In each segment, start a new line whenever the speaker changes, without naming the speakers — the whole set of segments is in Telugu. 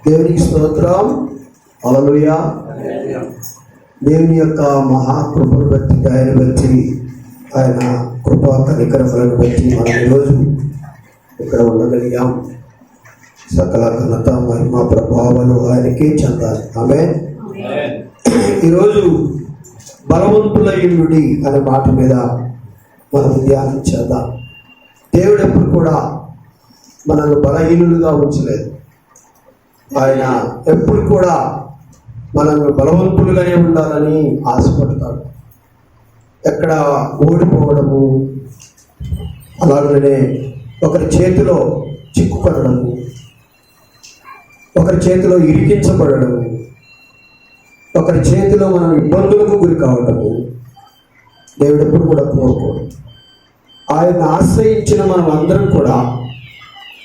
దేవునికి స్తోత్రం. హల్లెలూయా. దేవుని యొక్క మహాకృపను బట్టి, ఆయన బట్టి, ఆయన కృపా కనికరములను బట్టి మనం ఈరోజు ఇక్కడ ఉండగలిగాం. సకల ఘనత మహిమ ప్రభావాలు ఆయనకే చెందాలి. ఆమేన్. ఈరోజు బలవంతులయుడి అనే మాట మీద మనం ధ్యానం చేద్దాం. దేవుడు ఎప్పుడు కూడా మనల్ని బలహీనులుగా ఉంచలేదు. ఆయన ఎప్పుడు కూడా మనల్ని బలవంతులుగానే ఉండాలని ఆశపడతాడు. ఎక్కడ ఓడిపోవడము, అలాగనే ఒకరి చేతిలో చిక్కుపడము, ఒకరి చేతిలో ఇరికించబడము, ఒకరి చేతిలో మనం ఇబ్బందులకు గురి కావడము దేవుడు ఎప్పుడు కూడా కోరుకోడు. ఆయన ఆశ్రయించిన మనం అందరం కూడా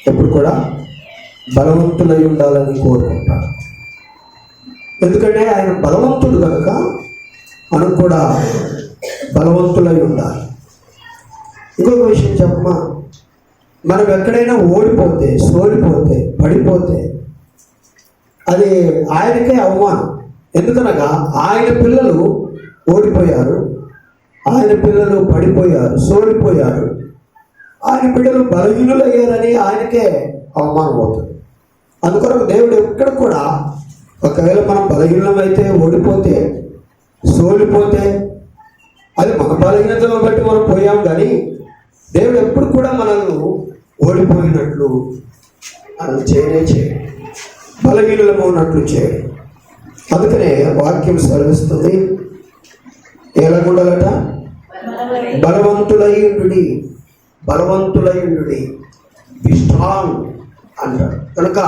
ఎప్పుడు కూడా బలవంతులై ఉండాలని కోరుకుంటాడు. ఎందుకంటే ఆయన బలవంతుడు కనుక మనం కూడా బలవంతులై ఉండాలి. ఇంకొక విషయం చెప్పమా, మనం ఎక్కడైనా ఓడిపోతే, సోలిపోతే, పడిపోతే అది ఆయనకే అవమానం. ఎందుకనగా ఆయన పిల్లలు ఓడిపోయారు, ఆయన పిల్లలు పడిపోయారు, సోలిపోయారు, ఆయన బిడ్డలు బలహీనులు అయ్యారని ఆయనకే అవమానం అవుతుంది. అందుకొరకు దేవుడు ఎక్కడ కూడా ఒకవేళ మనం బలహీనమైతే, ఓడిపోతే, సోలిపోతే అది మన బలహీనతను బట్టి మనం పోయాం. కానీ దేవుడు ఎప్పుడు కూడా మనల్ని ఓడిపోయినట్లు మనం చేయడు, బలహీనులము ఉన్నట్లు చేయడు. అందుకనే వాక్యం సెలవిస్తుంది, ఎలాగుండాలట? బలవంతులయుండుడి, బలవంతులయుండుడి, బి స్ట్రాంగ్ అంటాడు. కనుక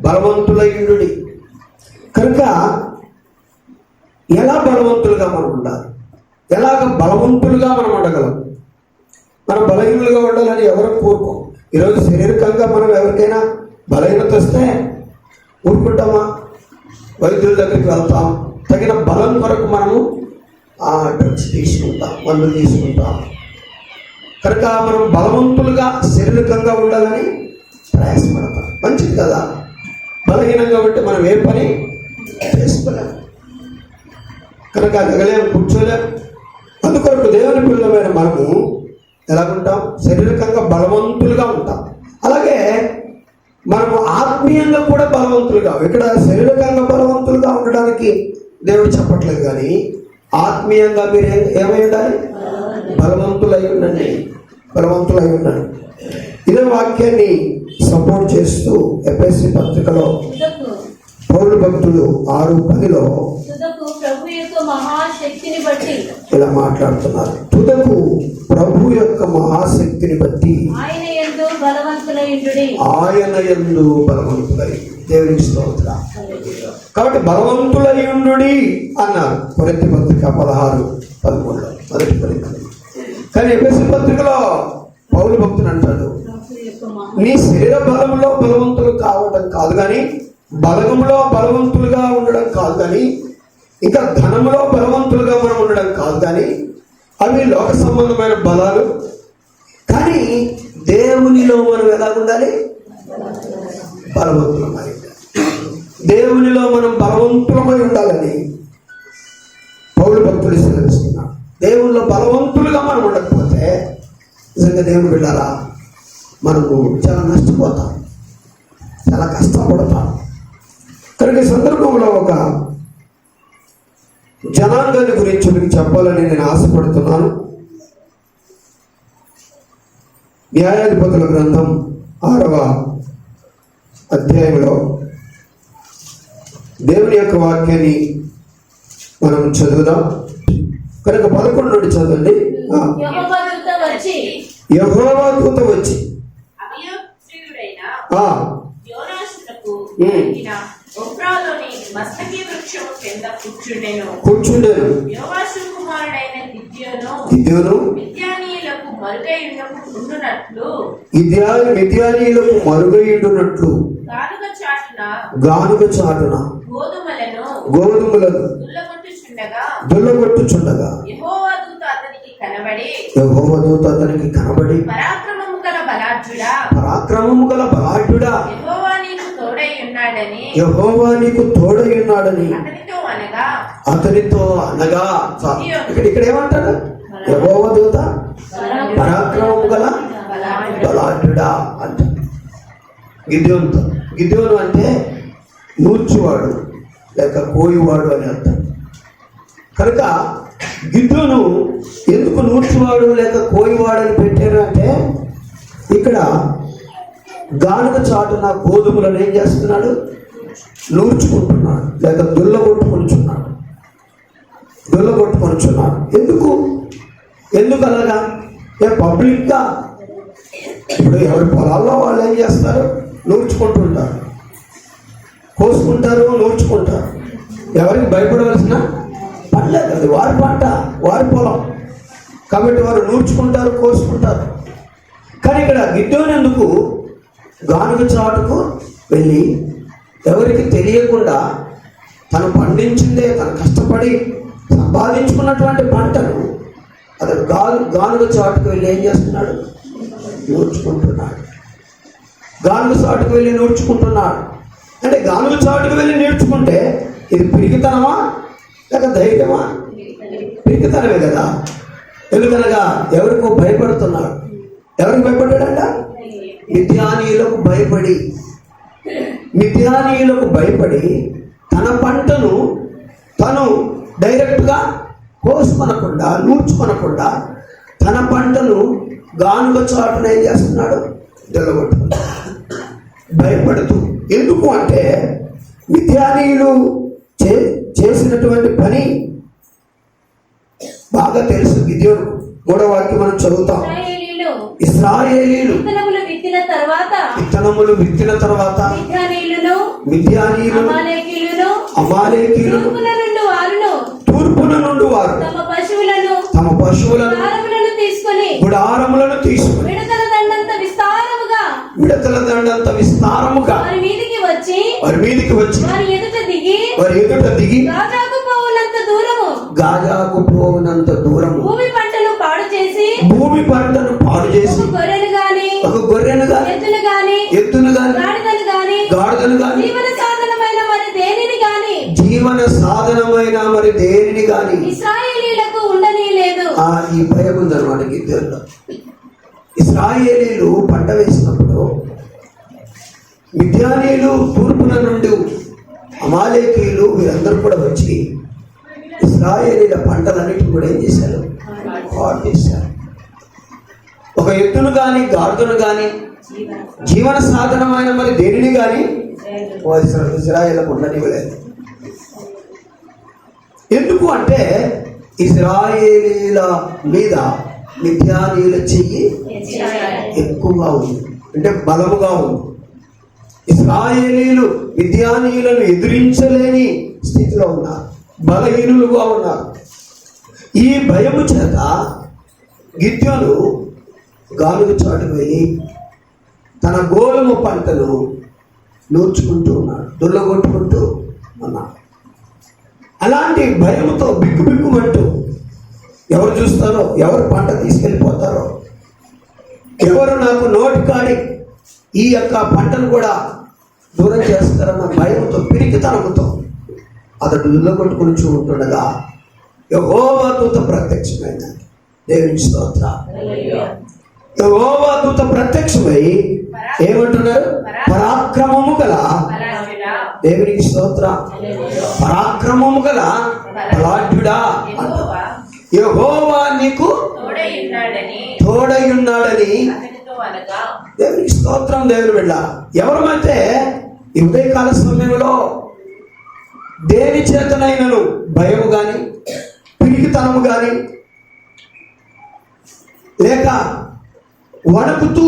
బలవంతులయుండుడి. కనుక ఎలా బలవంతులుగా మనం ఉండాలి? ఎలాగ బలవంతులుగా మనం ఉండగలం? మనం బలహీనులుగా ఉండాలని ఎవరు కోరుకోం. ఈరోజు శారీరకంగా మనం ఎవరికైనా బలహీనత వస్తే ఊరుకుంటామా? వైద్యుల దగ్గరికి వెళ్తాం, తగిన బలం కొరకు మనము డ్రగ్స్ తీసుకుంటాం, మందులు తీసుకుంటాం. కనుక మనం బలవంతులుగా శారీరకంగా ఉండాలని ప్రయాసపడతాం. మంచిది కదా. బలహీనంగా ఉంటే మనం ఏ పని చేసుకోలేము, కనుక ఎగలేము, కూర్చోలేము. అందుకొరకు దేవుని పిల్లలమైన మనము ఎలా ఉంటాం? శారీరకంగా బలవంతులుగా ఉంటాం. అలాగే మనము ఆత్మీయంగా కూడా బలవంతులుగా, ఇక్కడ శారీరకంగా బలవంతులుగా ఉండడానికి దేవుడు చెప్పట్లేదు, కానీ ఆత్మీయంగా మీరు ఏమై ఉండాలి? బలవంతులై ఉండండి, బలవంతులై ఉండండి. ఇదే వాక్యాన్ని సపోర్ట్ చేస్తూ ఎఫెసీ పత్రికలో పౌలు భక్తుడు 6:10 ఇలా మాట్లాడుతున్నారు. తుదకు ప్రభు యొక్క మహాశక్తిని బట్టి ఆయన యందు బలవంతులై. దేవునికి స్తోత్రం. కాబట్టి బలవంతులయుండుడి అన్నారు కొరింథీ పత్రిక 16:13 మొదటి పత్రిక. కానీ ఎఫెసీ పత్రికలో పౌలు భక్తుడు అంటాడు, నీ శరీర బలంలో బలవంతులు కావడం కాదు, కానీ బలగంలో బలవంతులుగా ఉండడం కాదు, కానీ ఇంకా ధనంలో బలవంతులుగా మనం ఉండడం కాదు, కానీ అవి లోక సంబంధమైన బలాలు. కానీ దేవునిలో మనం ఎలా ఉండాలి? బలవంతులమై. దేవునిలో మనం బలవంతులమై ఉండాలని పౌలు భక్తులు సెలవిస్తున్నాడు. దేవునిలో బలవంతులుగా మనం ఉండకపోతే నిజంగా దేవుని బిడ్డలారా మనము చాలా నష్టపోతాం, చాలా కష్టపడతాం. కనుక ఈ సందర్భంలో ఒక జనాంగాన్ని గురించి మీకు చెప్పాలని నేను ఆశపడుతున్నాను. న్యాయాధిపతుల గ్రంథం 6వ అధ్యాయంలో దేవుని యొక్క వాక్యాన్ని మనం చదువుదాం. కనుక 11 నుండి చదవండి. యెహోవా దూత వచ్చి కూర్చుండెను. గిద్యోను మిద్యానీయులకు మరుగైయుండునట్లు గానుగ చాటున గోధుమలను దుల్లగొట్టుచుండగా యెహోవా దూత అతనికి కనబడి పరాక్రమము గల బలాఢ్యుడా, యెహోవా నీకు తోడై ఉన్నాడు యెహోవా నీకు తోడై ఉన్నాడని అతనితో అనగా ఇక్కడ ఏమంటాడు? యెహోవా దూత పరాక్రమము గల బలాఢ్యుడా అంట. గిద్యోనుతో, గిద్యోను అంటే నూర్చువాడు లేక కోయువాడు అని అర్థం. కనుక గిద్యోను ఎందుకు నూర్చువాడు లేక కోయువాడు అని పెట్టారు అంటే, ఇక్కడ గానుగ చాటున గోధుమలను ఏం చేస్తున్నాడు? నూర్చుకుంటున్నాడు లేక దుల్లగొట్టుకొనుచున్నాడు. ఎందుకు అలాగా? పబ్లిక్గా ఇప్పుడు ఎవరి పొలాల్లో వాళ్ళు ఏం చేస్తారు? నూర్చుకుంటుంటారు, కోసుకుంటారు, నూర్చుకుంటారు. ఎవరికి భయపడవలసిన పనిలేదు, అది వారి పంట, వారి పొలం కాబట్టి వారు నూర్చుకుంటారు, కోసుకుంటారు. కానీ ఇక్కడ గిడ్డోని ఎందుకు గానుగ చాటుకు వెళ్ళి ఎవరికి తెలియకుండా తను పండించిందే, తను కష్టపడి సంపాదించుకున్నటువంటి పంటను అతను గానుగ చాటుకు వెళ్ళి ఏం చేస్తున్నాడు? నూర్చుకుంటున్నాడు. గానుగ చాటుకు వెళ్ళి నూర్చుకుంటున్నాడు అంటే గానుగ చాటుకు వెళ్ళి నేర్చుకుంటే ఇది పిరికితనమా లేక ధైర్యమా? పిరికితనమే కదా. ఎందుకనగా ఎవరికో భయపడుతున్నాడు. ఎవరికి భయపడ్డాడంట? మిథ్యానీయులకు భయపడి తన పంటను తను డైరెక్ట్గా కోసుకొనకుండా, నూర్చుకొనకుండా తన పంటను గానుగ చాటున ఏం చేస్తున్నాడు? నిలబడుతున్నాడు భయపడుతూ. ఎందుకు అంటే మిథ్యానీయులు చేసినటువంటి పని బాగా తెలుసు గిద్యోను. 3వ వాక్యం మనం చదువుతాం. ఇశ్రాయేలీయులు విత్తనములు విత్తిన తర్వాత మిద్యానీయులు అమాలేకీయులు తూర్పున నుండి వారు తమ పశువులను గుడారములను తీసుకుని విడతల దండంత విస్తారముగా వారి మీదికి వచ్చి వారి ఎదుట దిగి గాజాకు పోవునంత దూరము భూమి పంటను పాడు చేసి ఒక గొర్రెను గాని ఎద్దును గాని గాడిదను గాని జీవన సాధనమైన మరి దేనిని గాని
ఇశ్రాయేలీయులకు ఉండనీయలేదు.
ఈ భయం ఉందన్నమాట గిద్యోనులో. ఇశ్రాయేలీయులు పంట వేసినప్పుడు మిద్యానీయులు తూర్పున నుండి అమాలేకీయులు వీరందరూ కూడా వచ్చి ఇశ్రాయేలీయుల పంటలన్నిటిని కూడా ఏం చేశారు? పాడు చేశారు. ఒక ఎద్దును కానీ గాడిదను కానీ జీవన సాధనమైన మరి దేనిని కానీ ఇశ్రాయేలుకు ఉండనివ్వలేదు. ఎందుకు అంటే ఇశ్రాయేలీల మీద మిథ్యానీయుల చెయ్యి ఎక్కువగా ఉంది, అంటే బలముగా ఉంది. ఇశ్రాయేలీలు మిథ్యానీయులను ఎదిరించలేని స్థితిలో ఉన్నారు, బలహీనులుగా ఉన్నారు. ఈ భయము చేత గిద్యోను గానుగ చాటుకు వెళ్ళి తన గోధుమ పంటను నూర్చుకుంటూ ఉన్నాడు, దుల్లగొట్టుకుంటూ ఉన్నాడు. అలాంటి భయముతో బిక్కుబిక్కుమంటూ ఎవరు చూస్తారో, ఎవరు పంట తీసుకెళ్ళిపోతారో, ఎవరు నాకు నోటి కాడి ఈ యొక్క పంటను కూడా దూరం చేస్తారన్న భయంతో, పిరికితనముతో అతడు దుల్లగొట్టుకుని ఉంటుండగా యెహోవా దూత ప్రత్యక్షమైంది. దేవునికి స్తోత్రం. యెహోవా దూత ప్రత్యక్షమై ఏమంటున్నారు? పరాక్రమము గల, దేవునికి స్తోత్రం, పరాక్రమము గల బలాఢ్యుడా అంటారు. యెహోవా నీకు తోడై ఉన్నాడని. దేవునికి స్తోత్రం. దేవుని బిడ్డ, ఎవరమైతే ఈ ఉదయకాల సమయంలో దేని చేతనైనను భయము కానీ పిరికితనము కానీ లేక వణుకుతూ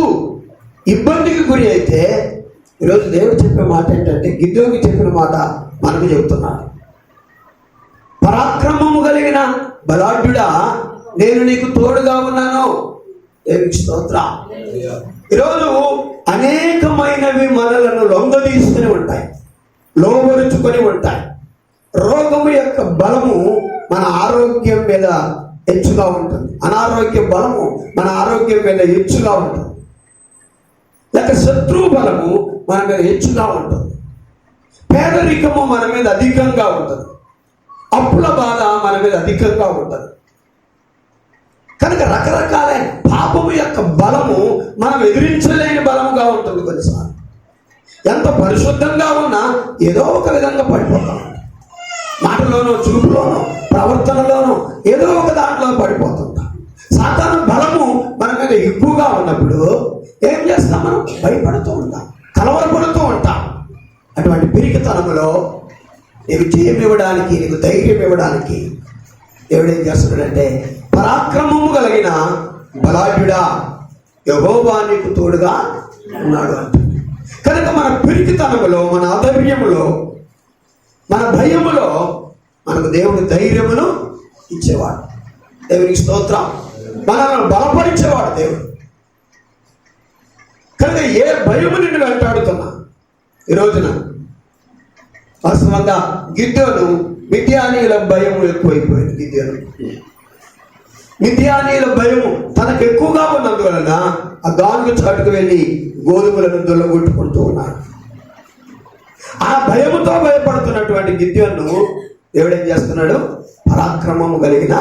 ఇబ్బందికి గురి అయితే, ఈరోజు దేవుడు చెప్పే మాట ఏంటంటే, గిద్యోనుకి చెప్పిన మాట మనకు చెబుతున్నాడు. పరాక్రమము కలిగిన బలాఢ్యుడా, నేను నీకు తోడుగా ఉన్నాను. దేవునికి స్తోత్రం. ఈరోజు అనేకమైనవి మనలను లొంగదీసుకుని ఉంటాయి, లోబరుచుకొని ఉంటాయి. రోగము యొక్క బలము మన ఆరోగ్యం మీద హెచ్చుగా ఉంటుంది, అనారోగ్య బలము మన ఆరోగ్యం మీద హెచ్చుగా ఉంటుంది, లేక శత్రు బలము మన మీద హెచ్చుగా ఉంటుంది. పేదరికము మన మీద అధికంగా ఉంటుంది, అప్పుల బాధ మన మీద అధికంగా ఉంటుంది. కనుక రకరకాలైన పాపము యొక్క బలము మనం ఎదిరించలేని బలముగా ఉంటుంది. కొన్నిసార్లు ఎంత పరిశుద్ధంగా ఉన్నా ఏదో ఒక విధంగా పడిపోతాం. మాటలోనో, చూపులోనో, ప్రవర్తనలోనో ఏదో ఒక దాంట్లో పడిపోతుంటాం. సాతాను బలము మన మీద ఎక్కువగా ఉన్నప్పుడు ఏం చేస్తాం? మనం భయపడుతూ ఉంటాం, కలవరపడుతూ ఉంటాం. అటువంటి పిరికితనములో నీకు జయం ఇవ్వడానికి, నీకు ధైర్యం ఇవ్వడానికి దేవుడు ఏం చేస్తున్నాడంటే, పరాక్రమము కలిగిన బలాఢ్యుడా యెహోవా నీకు తోడుగా ఉన్నాడు అంటుంది. కనుక మన పిరికితనములో, మన అధైర్యములో, మన భయములో మనకు దేవుడు ధైర్యమును ఇచ్చేవాడు. దేవునికి స్తోత్రం. మనల్ని బలపరిచేవాడు దేవుడు. కనుక ఏ భయము నిన్ను వెంటాడుతున్నా ఈ రోజున వాస్తవంగా గిద్యోను, మిద్యానీయుల భయము ఎక్కువైపోయింది. మిద్యానీయుల భయము తనకు ఎక్కువగా ఉన్నందువలన ఆ గానుగ చాటుకు వెళ్ళి గోధుమలను దొల్లగొట్టుకుంటూ ఉన్నాడు. ఆ భయముతో భయపడుతున్నటువంటి గిద్యోను దేవుడు ఏం చేస్తున్నాడు? పరాక్రమము కలిగిన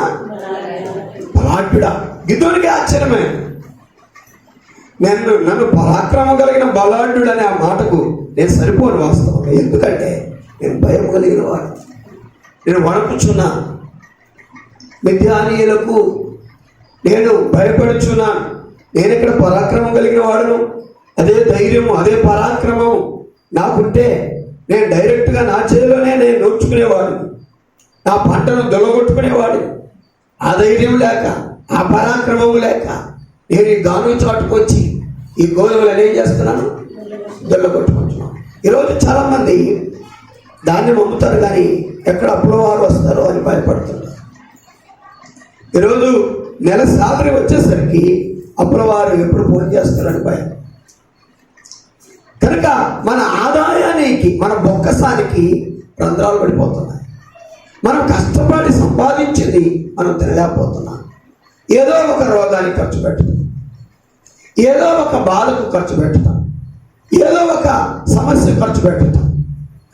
బలాఢ్యుడా. గిద్యోనికి ఆశ్చర్యమే. నన్ను పరాక్రమం కలిగిన బలాఢ్యుడు అనే ఆ మాటకు నేను సరిపోను వాస్తవంగా. ఎందుకంటే నేను భయం కలిగిన వాడు, నేను వణకుచున్నాను, మిద్యానీయులకు నేను భయపడుచున్నాను. నేను ఇక్కడ పరాక్రమం కలిగిన వాడును. అదే ధైర్యము, అదే పరాక్రమము నాకుంటే నేను డైరెక్ట్గా నా చేతిలోనే నేను నూర్చుకునేవాడు, నా పంటను దొలగొట్టుకునేవాడు. ఆ ధైర్యం లేక, ఆ పరాక్రమము లేక నేను ఈ గాను చాటుకొచ్చి ఈ గోధుమలు ఏం చేస్తున్నాను? దొల్లగొట్టుకుంటున్నాను. ఈరోజు చాలామంది దాన్ని అమ్ముతారు, కానీ ఎక్కడ అప్పుల వారు వస్తారో అని భయపడుతున్నారు. ఈరోజు నెల సాలరీ వచ్చేసరికి అప్పుల వారు ఎప్పుడు ఫోన్ చేస్తారని భయం. కనుక మన ఆదాయానికి, మన బొక్కసానికి రంధ్రాలు పడిపోతున్నాయి. మనం కష్టపడి సంపాదించింది మనం తినలేకపోతున్నాం. ఏదో ఒక రోగానికి ఖర్చు పెడతాం, ఏదో ఒక బాధకు ఖర్చు పెడతాం, ఏదో ఒక సమస్య ఖర్చు పెడతాం.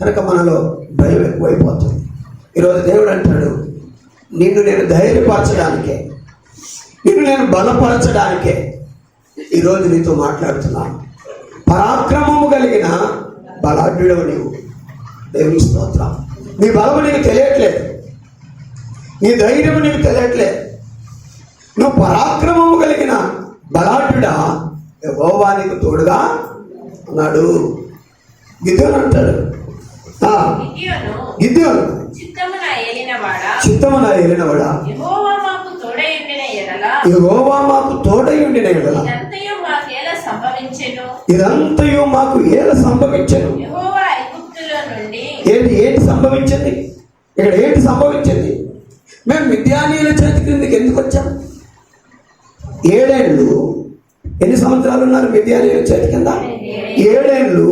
కనుక మనలో భయం ఎక్కువైపోతుంది. ఈరోజు దేవుడు అంటాడు, నిన్ను నేను ధైర్యపరచడానికే, నిన్ను నేను బలపరచడానికే ఈరోజు నీతో మాట్లాడుతున్నాను. పరాక్రమము కలిగిన బలాఢ్యుడవు నీవు. దేవుని స్తోత్రం. నీ బలము నీకు తెలియట్లేదు, నీ ధైర్యము నీకు తెలియట్లేదు. నువ్వు పరాక్రమము కలిగిన బలాఢ్యుడా, యెహోవా నీకు తోడుగా ఉన్నాడు. గిద్యోను అంటాడు, గిద్యోను చిత్తమున ఏలినవాడా, యెహోవా మాకు తోడై ఉండిన ఎడల ఇదంతయు మాకు ఏల సంభవించెను. ఏంటి సంభవించింది? ఇక్కడ ఏంటి సంభవించింది? మేము మిద్యానీయుల చేతి క్రిందికి ఎందుకు వచ్చాం? 7 ఏళ్ళు. ఎన్ని సంవత్సరాలు ఉన్నారు మిద్యానీయుల చేతి కింద? 7 ఏళ్ళు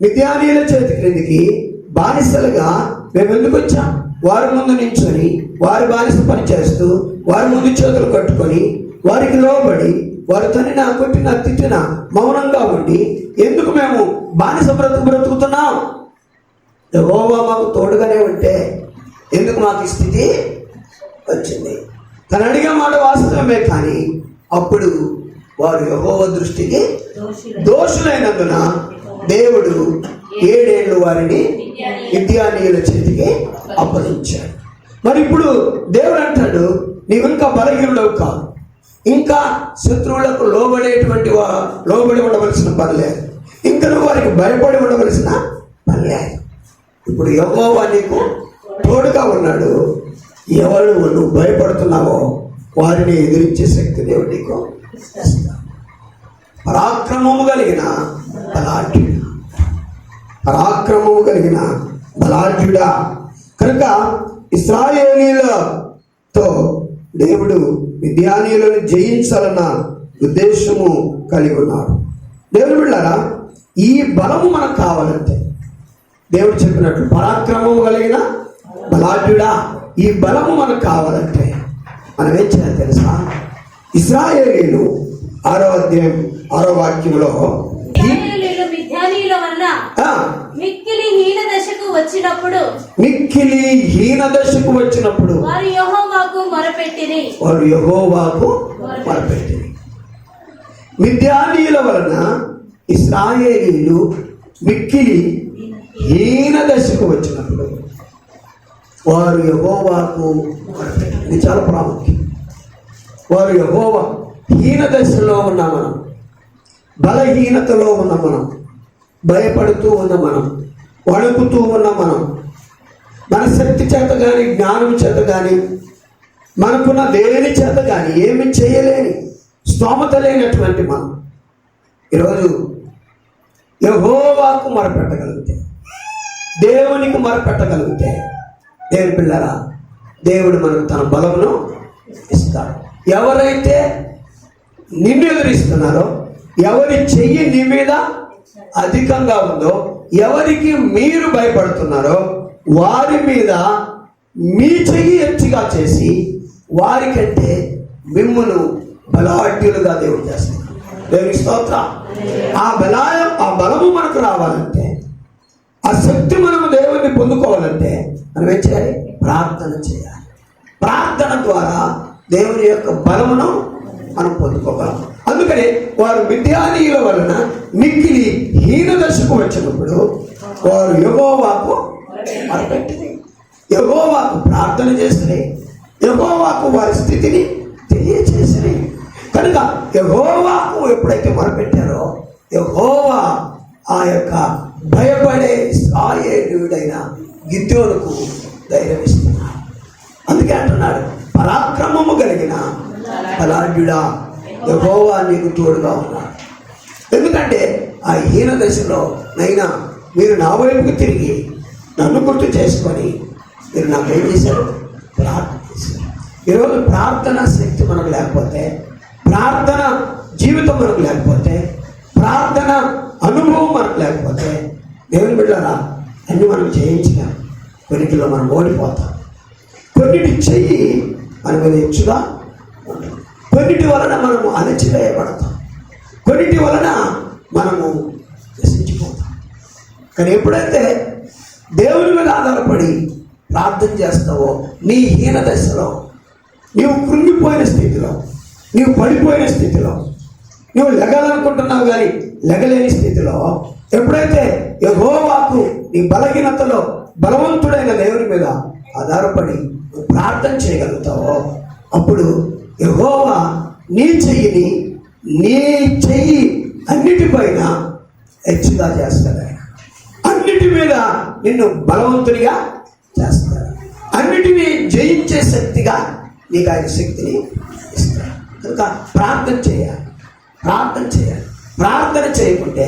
మిద్యానీయుల చేతి క్రిందికి బానిసలుగా మేము ఎందుకు వచ్చాం? వారి ముందు నించుని, వారి బానిస పని చేస్తూ, వారి ముందు చేతులు కట్టుకొని, వారికి లోబడి, వారి తనినా కొట్టిన తిట్టిన మౌనంగా ఉండి ఎందుకు మేము బానిస బ్రతుకుతున్నాం? యెహోవా మాకు తోడుగానే ఉంటే ఎందుకు మాకు ఈ స్థితి వచ్చింది? తను అడిగే మాట వాస్తవమే, కానీ అప్పుడు వారు యెహోవా దృష్టికి దోషులైనందున దేవుడు 7 ఏళ్ళు వారిని మిద్యానీయుల చేతికి అప్పగించాడు. మరి ఇప్పుడు దేవుడు అంటాడు, నీవు ఇంకా బలహీనుడవు కాదు, ఇంకా శత్రువులకు లోబడి ఉండవలసిన పని లేదు, ఇంకా నువ్వు వారికి భయపడి ఉండవలసిన పని లేదు. ఇప్పుడు యెహోవా నీకు తోడుగా ఉన్నాడు. ఎవరు నువ్వు భయపడుతున్నావో వారిని ఎదిరించే శక్తి దేవుడు నీకు ఇస్తాడు. పరాక్రమము కలిగిన బలాఢ్యుడా, పరాక్రమము కలిగిన బలాఢ్యుడా. కనుక ఇశ్రాయేలీయులతో దేవుడు మిద్యానీయులను జయించాలన్న ఉద్దేశము కలిగి ఉన్నాడు. దేవుడు బిడ్డలారా, ఈ బలము మనకు కావాలంటే దేవుడు చెప్పినట్లు పరాక్రమము కలిగిన బలాఢ్యుడా, ఈ బలము మనకు కావాలంటే మనం ఏం చేయాలి తెలుసా? ఇశ్రాయేలీయులు 6వ అధ్యాయం 6వ వాక్యంలో
మిక్కిలి హీన దశకు వచ్చినప్పుడు
మిక్కిలి హీన దశకు వచ్చినప్పుడు
వారు యెహోవాకు మొరపెట్టిరి.
వారు యెహోవాకు మొరపెట్టిరి. మిద్యానీయుల వలన ఇశ్రాయేలీయులు మిక్కిలి హీన దశకు వచ్చినప్పుడు వారు యెహోవాకు మొరపెట్టిరి. ఇది చాలా ప్రాముఖ్యం. వారు యెహోవా హీన దశలో ఉన్న మనం, బలహీనతలో ఉన్న మనం, భయపడుతూ ఉన్న మనం, వణుకుతూ ఉన్న మనం, మన శక్తి చేత కానీ జ్ఞానం చేత కానీ మనకున్న దేని చేత కానీ ఏమి చేయలేని స్తోమత లేనటువంటి మనం ఈరోజు యెహోవాకు మొరపెట్టగలిగితే, దేవునికి మొరపెట్టగలిగితే, దేవుని పిల్లరా, దేవుడు మనకు తన బలమును ఇస్తాడు. ఎవరైతే నిన్ను ఎదురిస్తున్నారో, ఎవరి చెయ్యి నీ మీద అధికంగా ఉందో, ఎవరికి మీరు భయపడుతున్నారో వారి మీద మీ చెయ్యి ఎత్తిగా చేసి వారికంటే మిమ్మును బలాఢ్యులుగా దేవుడు చేస్తాడు. దేవుని స్తోత్రం. ఆ బలము మనకు రావాలంటే, ఆ శక్తి మనము దేవుడిని పొందుకోవాలంటే మనం ఏం చేయాలి? ప్రార్థన చేయాలి. ప్రార్థన ద్వారా దేవుని యొక్క బలమును మనం పొందుకోగలం. అందుకని వారు మిద్యానీయుల వలన మిక్కిలి హీన దశకు వచ్చినప్పుడు వారు యెహోవాకు మొరపెట్టిరి. యెహోవాకు ప్రార్థన చేసిరి. యెహోవాకు వారి స్థితిని తెలియచేసిరి. కనుక యెహోవాకు ఎప్పుడైతే మొరపెట్టారో యెహోవా ఆ యొక్క భయపడే ఇశ్రాయేలీయుడైన గిద్యోనుకు ధైర్యం ఇస్తున్నాడు. అందుకే అంటున్నాడు, పరాక్రమము కలిగిన బలాఢ్యుడా, యెహోవా నీకు తోడుగా ఉన్నాడు. ఎందుకంటే ఆ హీన దశలో నైనా మీరు నా వైపుకు తిరిగి నన్ను గుర్తు చేసుకొని మీరు నాకేం చేశారు? ప్రార్థన చేశారు. ఈరోజు ప్రార్థన శక్తి మనకు లేకపోతే, ప్రార్థన జీవితం మనకు లేకపోతే, ప్రార్థన అనుభవం మనకు లేకపోతే, దేవుని బిడ్డలారా, అన్ని మనం చేయించినా కొన్నిటిలో మనం ఓడిపోతాం. కొన్నిటి చెయ్యి మన మీద హెచ్చుగా ఉంటుంది. కొన్నిటి వలన మనము అణచివేయబడతాం. కొన్నిటి వలన మనము నశించిపోతాం. కానీ ఎప్పుడైతే దేవుని మీద ఆధారపడి ప్రార్థన చేస్తావో, నీ హీన దశలో, నీవు కృంగిపోయిన స్థితిలో, నీవు పడిపోయిన స్థితిలో, నువ్వు లెగాలనుకుంటున్నావు కానీ లెగలేని స్థితిలో ఎప్పుడైతే యెహోవాకు నీ బలహీనతలో బలవంతుడైన దేవుని మీద ఆధారపడి నువ్వు ప్రార్థన చేయగలుగుతావో, అప్పుడు యెహోవా నీ చెయ్యిని, నీ చెయ్యి అన్నిటిపైన హెచ్చుగా చేస్తాడు. ఆయన అన్నిటి మీద నిన్ను బలవంతుడిగా చేస్తాడు. అన్నిటినీ జయించే శక్తిగా నీకు ఆయన శక్తిని ఇస్తాడు. కనుక ప్రార్థన చేయాలి. ప్రార్థన చేయాలి. ప్రార్థన చేయకుంటే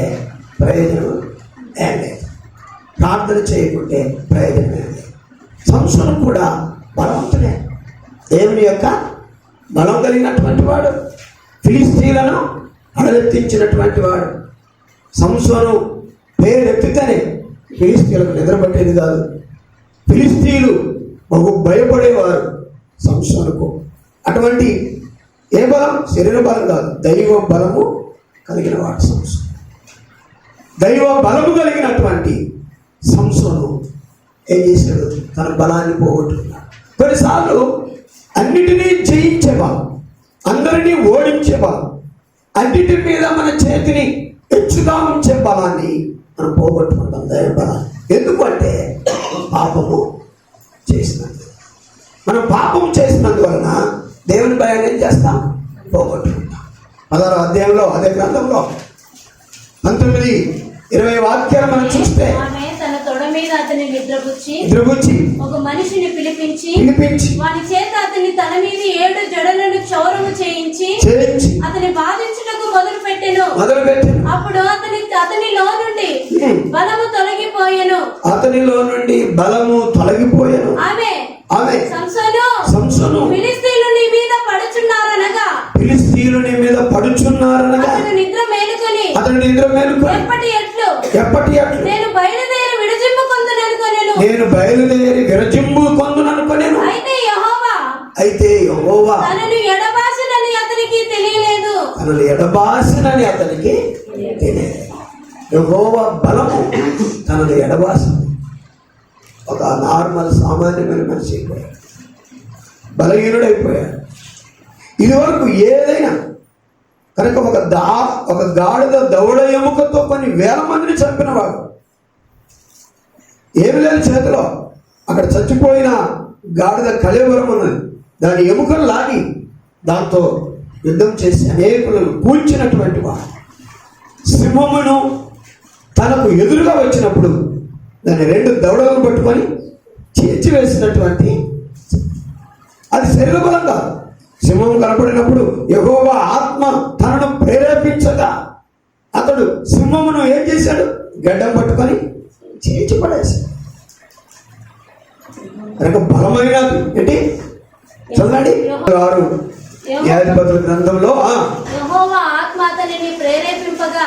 ప్రయోజనం ఏం లేదు. ప్రార్థన చేయకుంటే ప్రయోజనం ఏం లేదు. సంసోను కూడా బలవంతుడే, దేవుని యొక్క బలం కలిగినటువంటి వాడు, ఫిలిస్తీన్లను అడలెత్తించినటువంటి వాడు. సంసోను పేరెత్తితేనే ఫిలిస్తీన్లకు నిద్రపట్టేది కాదు. ఫిలిస్తీన్లు బహు భయపడేవారు సంసోనుకు. అటువంటి ఏ బలం? శరీర బలం కాదు, దైవ బలము కలిగిన వాడు సంసోను. దైవ బలము కలిగినటువంటి సంసోను ఏం చేశాడు? తన బలాన్ని పోగొట్టుకున్నాడు. కొన్నిసార్లు అన్నిటినీ జయించే బలం, అందరినీ ఓడించే బలం, అన్నిటి మీద మన చేతిని హెచ్చుగా ఉంచే బలాన్ని మనం పోగొట్టుకుంటాం. దైవ బలాన్ని. ఎందుకంటే పాపము చేసినందుకు. మనం పాపం చేసినందువలన దేవుని భయాన్ని ఏం చేస్తాం? పోగొట్టుకుంటాం. 16వ అధ్యాయంలో అదే గ్రంథంలో 19-20 వాక్యాలు మనం చూస్తే,
ఆమె తన తొడ మీద అతని నిద్రపుచ్చి ఒక మనిషిని పిలిపించి వాని చేత అతని తల మీద 7 జడలను క్షౌరము చేయించి అతని బాధించుటకు మొదలు పెట్టెను. అప్పుడు అతనిలో నుండి బలము తొలగిపోయెను. ఆమె సంసోను, ఫిలిస్తీయులు నీ మీద పడుచున్నారనగా అతడు నిద్ర మేలుకొని ఎప్పటి ఎట్లు నేను బయలుదేరి విరజిమ్ముకొందుననుకొనెను. అయితే యెహోవా తనను ఎడబాసినని అతనికి తెలియలేదు.
యెహోవా బలము తనను ఎడబాసింది. ఒక నార్మల్ సామాన్యమైన మనిషి అయిపోయాడు, బలహీనుడైపోయాడు. ఇదివరకు ఏదైనా కనుక ఒక గాడిద దవడ ఎముకతో కొన్ని వేల మందిని చంపినవాడు, ఏమి లేదు చేతిలో. అక్కడ చచ్చిపోయిన గాడిద కళేబరం ఉన్నది, దాని ఎముకలు లాగి దాంతో యుద్ధం చేసి అనేకులను కూల్చినటువంటి వాడు. సింహమును తనకు ఎదురుగా వచ్చినప్పుడు దాన్ని 2 దవడలను పట్టుకొని చీల్చివేసినటువంటి, అది శరీర బలం కాదు. సింహం కనపడినప్పుడు యెహోవా ఆత్మ తనను ప్రేరేపించగా అతడు సింహమును ఏం చేశాడు? గడ్డం పట్టుకొని చీల్చి పడేశాడు. కనుక బలమైనది ఏంటి? చదవండి 6 న్యాయాధిపతుల గ్రంథంలో.
యెహోవా ఆత్మ అతనిని ప్రేరేపింపగా,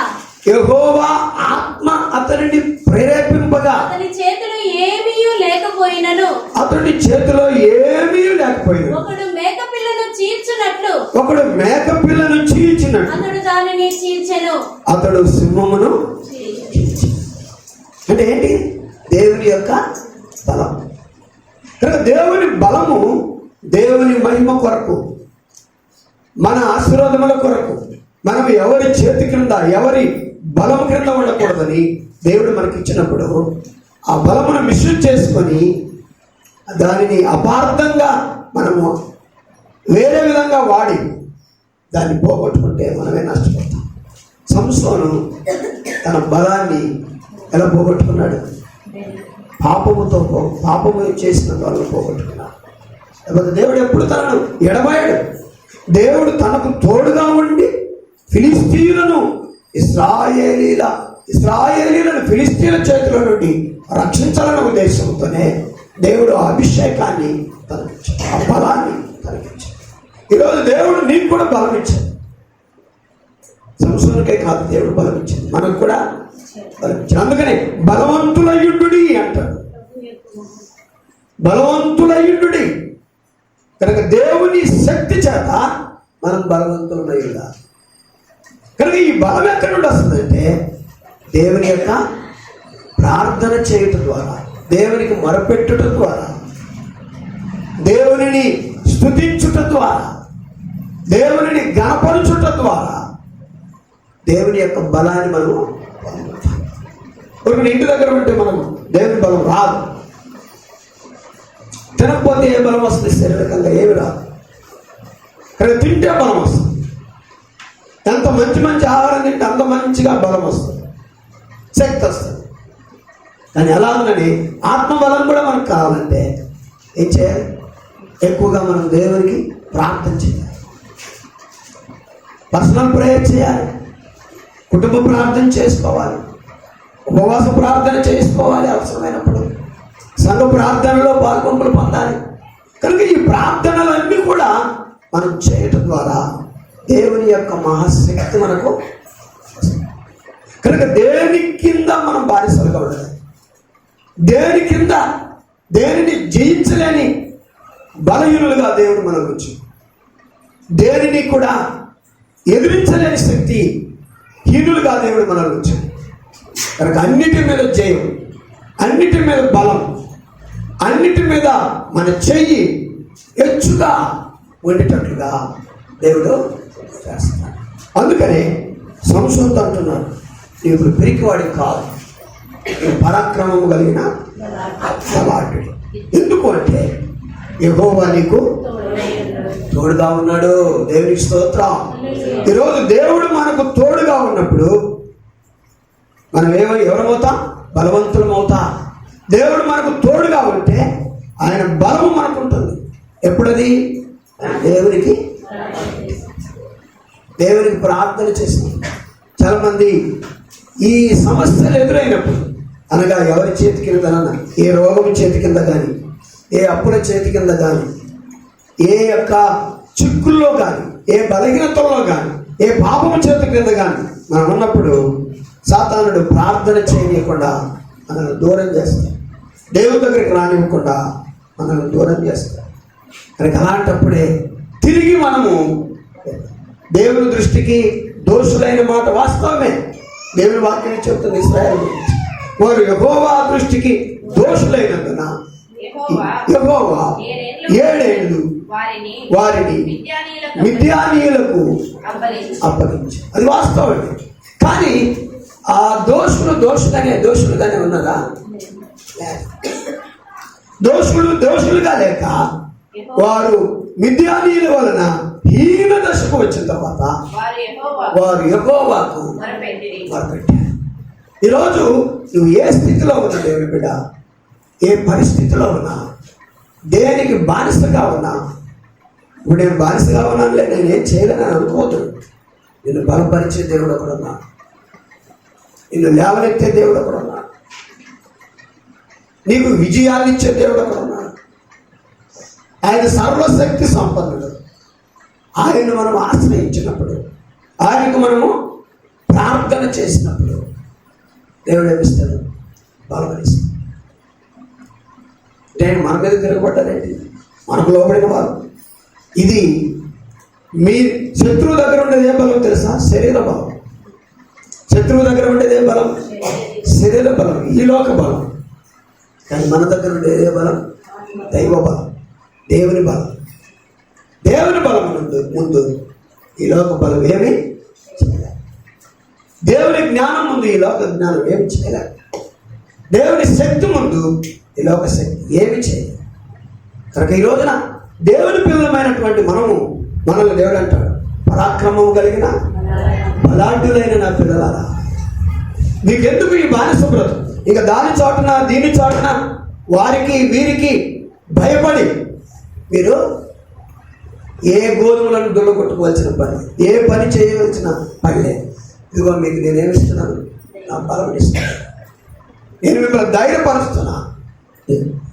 యెహోవా ఆత్మ అతనిని ప్రేరేపింపగా,
అతని చేతిలో ఏమీ లేకపోయినను,
అతని చేతిలో ఏమీ లేకపోయినను,
ఒకడు మేకపిల్లను చీల్చునట్లు,
ఒకడు మేకపిల్లను చీల్చినట్లు
అతడు దానిని చీల్చెను.
అతడు సింహమును చీల్చెను. అంటే ఏంటి? దేవుని యొక్క బలం. కనుక దేవుని బలము దేవుని మహిమ కొరకు, మన ఆశీర్వాదముల కొరకు, మనం ఎవరి చేతి క్రింద, ఎవరి బలం క్రింద ఉండకూడదని దేవుడు మనకి ఇచ్చినప్పుడు ఆ బలమును మిస్యూజ్ చేసుకొని దానిని అపార్థంగా మనము వేరే విధంగా వాడి దాన్ని పోగొట్టుకుంటే మనమే నష్టపోతాం. సంసోను తన బలాన్ని ఎలా పోగొట్టుకున్నాడు? పాపము చేసిన వాళ్ళు పోగొట్టుకున్నాడు. లేకపోతే దేవుడు ఎప్పుడు తనను ఎడబాయాడు. దేవుడు తనకు తోడుగా ఉండి ఇస్రాయేలీలను ఫిలిస్తీన్ల చేతిలో నుండి రక్షించాలన్న ఉద్దేశంతోనే దేవుడు ఆ అభిషేకాన్ని తనకిచ్చాడు, ఆ బలాన్ని తనకిచ్చాడు. ఈరోజు దేవుడు నీకు కూడా బలం ఇచ్చాడు. సంసోనుకే కాదు, దేవుడు బలం ఇచ్చాడు, మనకు కూడా బలం ఇచ్చాడు. అందుకనే బలవంతులయుండుడి అంటాడు. బలవంతులయుండుడి. కనుక దేవుని శక్తి చేత మనం బలవంతులమై ఉండాలి. కనుక ఈ బలం ఎక్కడి నుండి వస్తుందంటే దేవుని యొక్క ప్రార్థన చేయటం ద్వారా, దేవునికి మొరపెట్టుట ద్వారా, దేవునిని స్తుతించుట ద్వారా, దేవునిని గణపరచుట ద్వారా దేవుని యొక్క బలాన్ని మనం పొందుతాం. కొన్ని ఇంటి దగ్గర ఉంటే మనకు దేవుని బలం రాదు. తినకపోతే ఏ బలం వస్తుంది? శారీరకంగా ఏమి రాదు. కానీ తింటే బలం వస్తుంది. ఎంత మంచి ఆహారం తింటే అంత మంచిగా బలం వస్తుంది, శక్తి వస్తుంది. కానీ ఎలా ఉందని ఆత్మబలం కూడా మనకు కావాలంటే ఏం చేయాలి? ఎక్కువగా మనం దేవునికి ప్రార్థన చేయాలి, పర్సనల్ ప్రేయర్ చేయాలి, కుటుంబ ప్రార్థన చేసుకోవాలి, ఉపవాస ప్రార్థన చేసుకోవాలి, అవసరమైనప్పుడు సంఘ ప్రార్థనలో పాల్గొంపులు పొందాలి. కనుక ఈ ప్రార్థనలన్నీ కూడా మనం చేయటం ద్వారా దేవుని యొక్క మహాశక్తి మనకు వస్తుంది. కనుక దేని కింద మనం బానిసలుగా ఉండాలి. దేని కింద, దేనిని జయించలేని బలహీనులుగా దేవుడు మనకు వచ్చి, దేనిని కూడా ఎదిరించలేని శక్తి హీనులుగా దేవుడు మనకు వచ్చి. కనుక అన్నిటి మీద జయం, అన్నిటి మీద బలం, అన్నిటి మీద మన చెయ్యి హెచ్చుగా ఉండేటట్లుగా దేవుడు చేస్తాడు. అందుకనే సంసోనుతో అంటున్నాడు, నీవు ఇప్పుడు పిరికివాడికి కాదు, నువ్వు పరాక్రమము కలిగిన బలాఢ్యుడు. ఎందుకు అంటే యెహోవా నీకు తోడుగా ఉన్నాడు. దేవునికి స్తోత్రం. ఈరోజు దేవుడు మనకు తోడుగా ఉన్నప్పుడు మనం ఎవరమవుతాం? బలవంతులం అవుతా. దేవుడు మనకు తోడుగా ఉంటే ఆయన బలము మనకు ఉంటుంది. ఎప్పుడది? దేవునికి ప్రార్థన చేస్తుంది. చాలా మంది ఈ సమస్యలు ఎదురైనప్పుడు, అనగా ఎవరి చేతి కిందనన్నా, ఏ రోగం చేతి కింద కానీ, ఏ అప్పుల చేతి కింద కానీ, ఏ యొక్క చిక్కుల్లో కానీ, ఏ బలహీనతల్లో కానీ, ఏ పాపము చేతి కింద కానీ మనం ఉన్నప్పుడు సాతానుడు ప్రార్థన చేయకుండా మనల్ని దూరం చేస్తాడు, దేవుని దగ్గరికి రానివ్వకుండా మనల్ని దూరం చేస్తాడు. కనుక అలాంటప్పుడే తిరిగి మనము దేవుని దృష్టికి దోషులైన మాట వాస్తవమే. దేవుని వాక్యం చెప్తుంది ఇశ్రాయేలు గురించి. వారు యెహోవా దృష్టికి దోషులైనందున యెహోవా 7 ఏళ్ళు వారిని మిద్యానీయులకు అప్పగించి. అది వాస్తవం. కానీ ఆ దోషులుగానే ఉన్నదా? దోషులుగా లేక వారు మిద్యానీయుల వలన హీన దశకు వచ్చిన తర్వాత వారు యెహోవాకు మొరపెట్టారు. ఈరోజు నువ్వు ఏ స్థితిలో ఉన్నా, దేవుని బిడ్డ, ఏ పరిస్థితిలో ఉన్నా, దేనికి బానిసగా ఉన్నా, ఇప్పుడు నేను బానిసగా ఉన్నానులే, నేనేం చేయలేని అనుకోవద్దు. నిన్ను బలపరిచే దేవుడు ఒకడున్నా, నిన్ను లేవనెత్తే దేవుడు ఒకడున్నా, నీకు విజయాన్ని ఇచ్చే దేవుడు ఒకడున్నాడు. ఆయన సర్వశక్తి సంపన్నుడు. ఆయన్ను మనం ఆశ్రయించినప్పుడు, ఆయనకు మనము ప్రార్థన చేసినప్పుడు దేవుడు ఏమిస్తాడు? బలపరిస్తాడు. నేను మన మీద తిరగబడ్డారేంటి? మనకు లోబడిన వారు. ఇది మీ శత్రువు దగ్గర ఉండేది ఏ బలం తెలుసా? శరీర బలం. శత్రువు దగ్గర ఉండేది ఏ బలం? శరీర బలం, ఈ లోక బలం. కానీ మన దగ్గర ఉండేది ఏ బలం? దైవ బలం, దేవుని బలం. దేవుని బలం ముందు ఈ లోక బలం ఏమి చేయలేదు. దేవుని జ్ఞానం ముందు ఈ లోక జ్ఞానం ఏమి చేయలేదు. దేవుని శక్తి ముందు ఈ లోక శక్తి ఏమి చేయలేదు. కనుక ఈ రోజున దేవుని పిల్లలమైనటువంటి మనల్ని దేవుడు అంటాడు, పరాక్రమము కలిగిన బలాఢ్యులైన నా పిల్లలారా, మీకెందుకు ఈ బానిస బ్రతుకు? ఇంకా దాని చాటున దీని చాటున వారికి వీరికి భయపడి మీరు ఏ గోధుమలను దుల్లగొట్టుకోవాల్సిన పని, ఏ పని చేయవలసిన పని లేదు. ఇదిగో మీకు నేనేమిస్తున్నాను? నా బలం ఇస్తాను. నేను మిమ్మల్ని ధైర్యపరుస్తున్నా.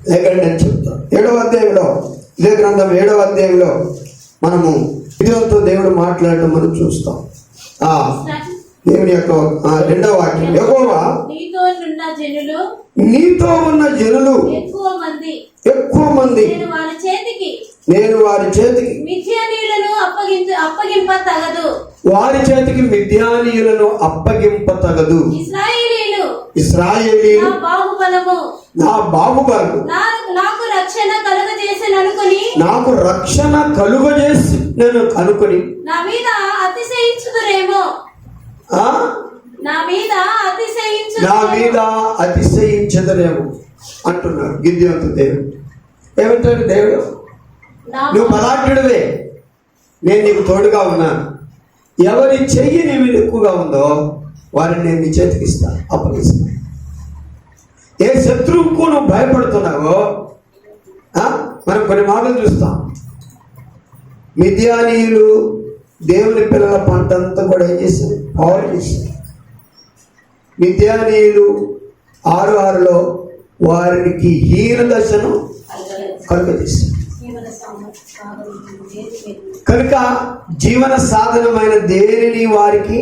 లేకండి నేను చెప్తాను. 7వ అధ్యాయంలో, ఇదే గ్రంథం 7వ అధ్యాయంలో మనము విజయంతో దేవుడు మాట్లాడటం మనం చూస్తాం. దేవుని యొక్క 2వ వాక్యం, యెహోవా నీతో ఉన్న జనులు ఎక్కువ మంది నేను వారి చేతికి వారి చేతికి మిద్యానీయులను అప్పగింప తగదు. ఇశ్రాయేలీయులు నా బాహుబలము నాకు రక్షణ కలుగజేసి నేను అనుకొని
నా మీద అతిశయించుదురేమో
అంటున్నారు గిద్యోనుతో దేవుడు. ఏమంటాడు దేవుడు? నువ్వు బలాఢ్యుడివే, నేను నీకు తోడుగా ఉన్నాను. ఎవరి చెయ్యి నీ మీద ఎక్కువగా ఉందో వారిని నేను నీ చేతికి ఇస్తాను, అప్పగిస్తాను. ఏ శత్రువుకు నువ్వు భయపడుతున్నావో, మనం కొన్ని మాటలు చూస్తాం. మిద్యానీయులు దేవుని పిల్లల పంట అంతా కూడా ఏం చేశారు? పాడు చేశారు. మిద్యానీయులు 6:6లో వారికి హీన దశను కలుగజేశారు. కనుక జీవన సాధనమైన దేనిని వారికి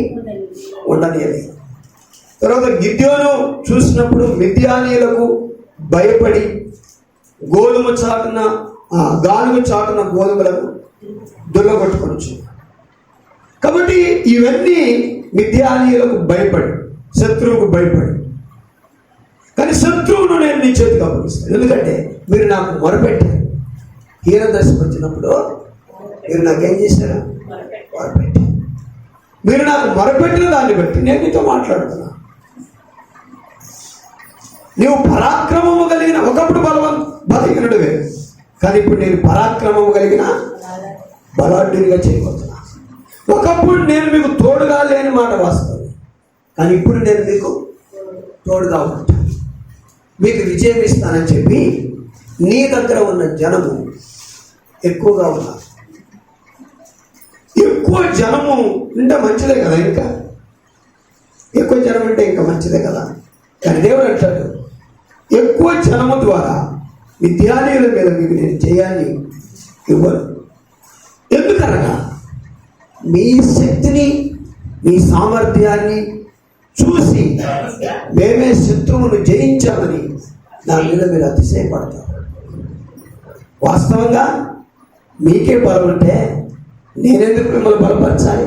ఉండనియలేదు. తర్వాత గిద్యోను చూసినప్పుడు మిద్యానీయులకు భయపడి గానుగ చాటున గోధుమలను దుల్లగొట్టుకొనొచ్చు. కాబట్టి ఇవన్నీ మిద్యానీయులకు భయపడి, శత్రువుకు భయపడి. కానీ శత్రువును నేను నీ చేతికి అప్పగిస్తాను. ఎందుకంటే మీరు నాకు మొరపెట్టారు. హీన దశకు వచ్చినప్పుడు మీరు నాకేం చేశారు? మొరపెట్టారు. మీరు నాకు మొరపెట్టిన దాన్ని బట్టి నేను నీతో మాట్లాడుతున్నా. నీవు పరాక్రమము కలిగిన, ఒకప్పుడు బలహీనుడివే, కానీ ఇప్పుడు నేను పరాక్రమము కలిగిన బలాఢ్యునిగా చేయబోతున్నా. ఒకప్పుడు నేను మీకు తోడుగా లేని మాట వాస్తవం, కానీ ఇప్పుడు నేను మీకు తోడుగా ఉంటాను, మీకు విజయం ఇస్తానని చెప్పి నీ దగ్గర ఉన్న జనము ఎక్కువగా ఉన్నారు. ఎక్కువ జనము అంటే మంచిదే కదా, ఇంకా ఎక్కువ జనం అంటే ఇంకా మంచిదే కదా. కానీ దేవుడు అంటాడు, ఎక్కువ జనము ద్వారా మిద్యానీయుల మీద మీకు నేను చేయాలి ఇవ్వను. ఎందుకనగా మీ శక్తిని, మీ సామర్థ్యాన్ని చూసి మేమే శత్రువును జయించామని నా మీద మీరు అతిశయపడతారు. వాస్తవంగా మీకే బలం ఉంటే నేనెందుకు మిమ్మల్ని బలపరచాలి?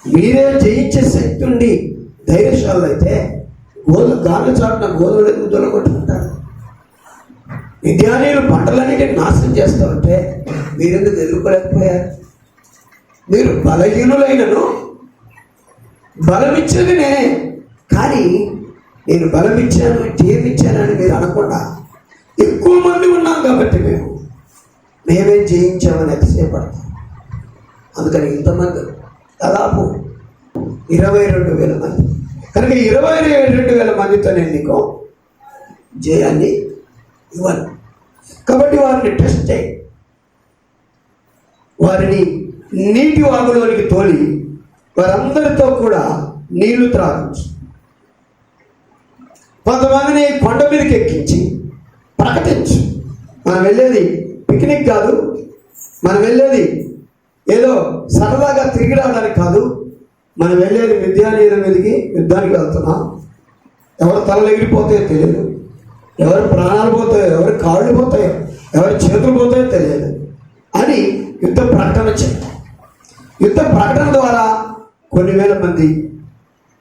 మీరే జయించే శక్తి ఉండి ధైర్యశాలు అయితే గాలి చాటున గోధుమలు ఎందుకు దొరకొట్టుకుంటారు? విద్యానీయులు పంటలన్నిటిని నాశనం చేస్తూ ఉంటే మీరెందుకు ఎదుర్కోలేకపోయారు? మీరు బలహీనులైనను బలమిచ్చేది నేనే, కానీ నేను బలమిచ్చాను జీవించానని మీరు అనకుండా ఎక్కువ మంది ఉన్నాం కాబట్టి మేమే జయించామని అతిశయపడతాం. అందుకని ఇంతమంది దాదాపు 22,000 మంది కనుక 22,000 మందితో నేను నీకు జయాన్ని ఇవ్వను. కాబట్టి వారిని టెస్ట్ చేయి, వారిని నీటి వాగులోనికి తోలి వారందరితో కూడా నీళ్లు త్రాగించు. కొంతమందిని కొండ మీదకి ఎక్కించి ప్రకటించు. మనం వెళ్ళేది పిక్నిక్ కాదు, మనం వెళ్ళేది ఏదో సరదాగా తిరిగి రావడానికి కాదు, మనం వెళ్ళేది విద్యానీయుల మీదకి యుద్ధానికి వెళ్తున్నాం. ఎవరు తలలు ఎగిరిపోతాయో తెలియదు, ఎవరు ప్రాణాలు పోతాయో, ఎవరు కాళ్ళు పోతాయో, ఎవరి చేతులు పోతాయో తెలియదు అని యుద్ధ ప్రకటన చేయాలి. యుద్ధ ప్రకటన ద్వారా కొన్ని వేల మంది,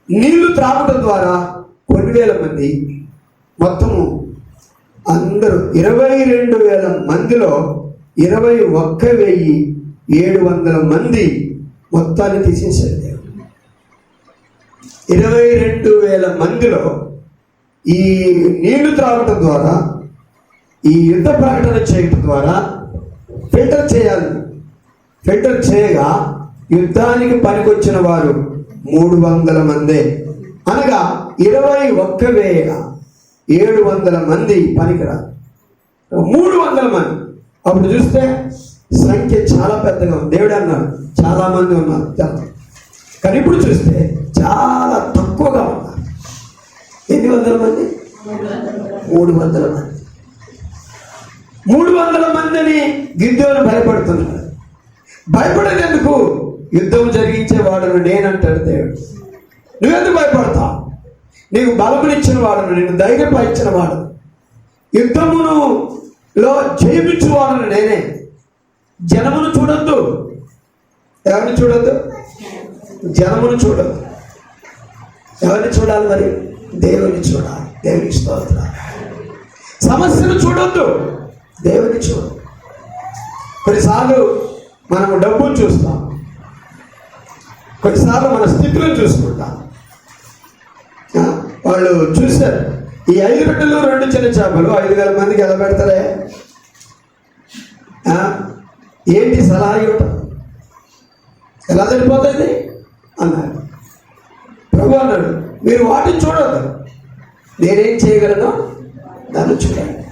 నీళ్లు త్రాగటం ద్వారా కొన్ని వేల మంది, మొత్తము అందరూ 22,000 మందిలో 21,700 మంది మొత్తాన్ని తీసేశారు. 22,000 మందిలో ఈ నీళ్లు త్రాగటం ద్వారా, ఈ యుద్ధ ప్రకటన చేయటం ద్వారా ఫిల్టర్ చేయాలి. ఫిల్టర్ చేయగా యుద్ధానికి పనికొచ్చిన వారు 300 మందే, అనగా 21,700 మంది పనికిరారు. 300 మంది. అప్పుడు చూస్తే సంఖ్య చాలా పెద్దగా ఉంది. దేవుడు అన్నాడు చాలా మంది ఉన్నారు, కానీ ఇప్పుడు చూస్తే చాలా తక్కువగా ఉన్నారు. ఎన్ని వందల మంది? 300 మంది. 300 మందిని గిద్యోను భయపడుతున్నాడు. భయపడేందుకు యుద్ధం జరిగించే వాడును నేనంటాడు దేవుడు. నువ్వెందుకు భయపడతావు? నీకు బలమునిచ్చిన వాడును, నేను ధైర్యపరిచిన వాడు, యుద్ధములో జయించు వాడును నేనే. జనమును చూడొద్దు. ఎవరిని చూడొద్దు? జనమును చూడొద్దు. ఎవరిని చూడాలి? మరి దేవుని చూడాలి. దేవునికి స్తోత్రం. సమస్యను చూడొద్దు, దేవుని చూడు. కొన్నిసార్లు మనము డబ్బును చూస్తాం, కొన్నిసార్లు మన స్థితిని చూసుకుంటాం. వాళ్ళు చూశారు, ఈ 5 రొట్టెలు 2 చిన్న చేపలు 5,000 మందికి ఎలా పెడతారే? ఏంటి సలహా ఇవ్వటం? ఎలా సరిపోతుంది అన్నాడు. ప్రభు అన్నాడు, మీరు వాటిని చూడొద్దు, నేనేం చేయగలను దాన్ని చూడండి.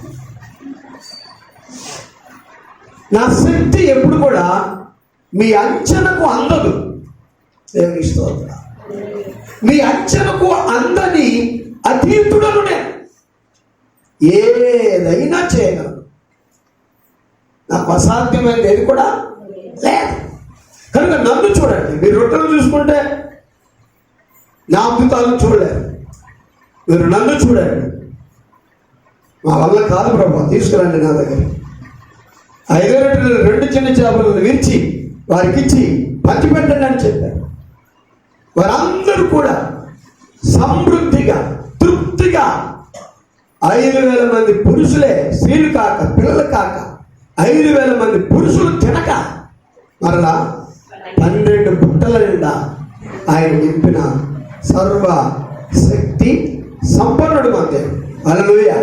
నా శక్తి ఎప్పుడు కూడా మీ అంచనకు అందదు. దేవుని స్తోత్రం. మీ అంచనకు అందని అతీతుడను నేను, ఏదైనా చేయగలను. నాకు అసాధ్యమైనది ఏది కూడా లేదు. కనుక నన్ను చూడండి. మీరు రొట్టెలు చూసుకుంటే నా అద్భుతాలను చూడలేరు. మీరు నన్ను చూడండి. మా వల్ల కాదు ప్రభు, తీసుకురండి నా దగ్గర. 5 రొట్టెలు 2 చిన్న చేపలను విరిచి వారికిచ్చి పంచిపెట్టండి అని చెప్పారు. వారందరూ కూడా సమృద్ధిగా తృప్తిగా 5,000 మంది పురుషులే, స్త్రీలు కాక పిల్లలు కాక 5,000 మంది పురుషులు తినక మరలా 12 బుట్టల నిండా ఆయన నింపిన సర్వ శక్తి సంపన్నుడు అంతే. హల్లెలూయా.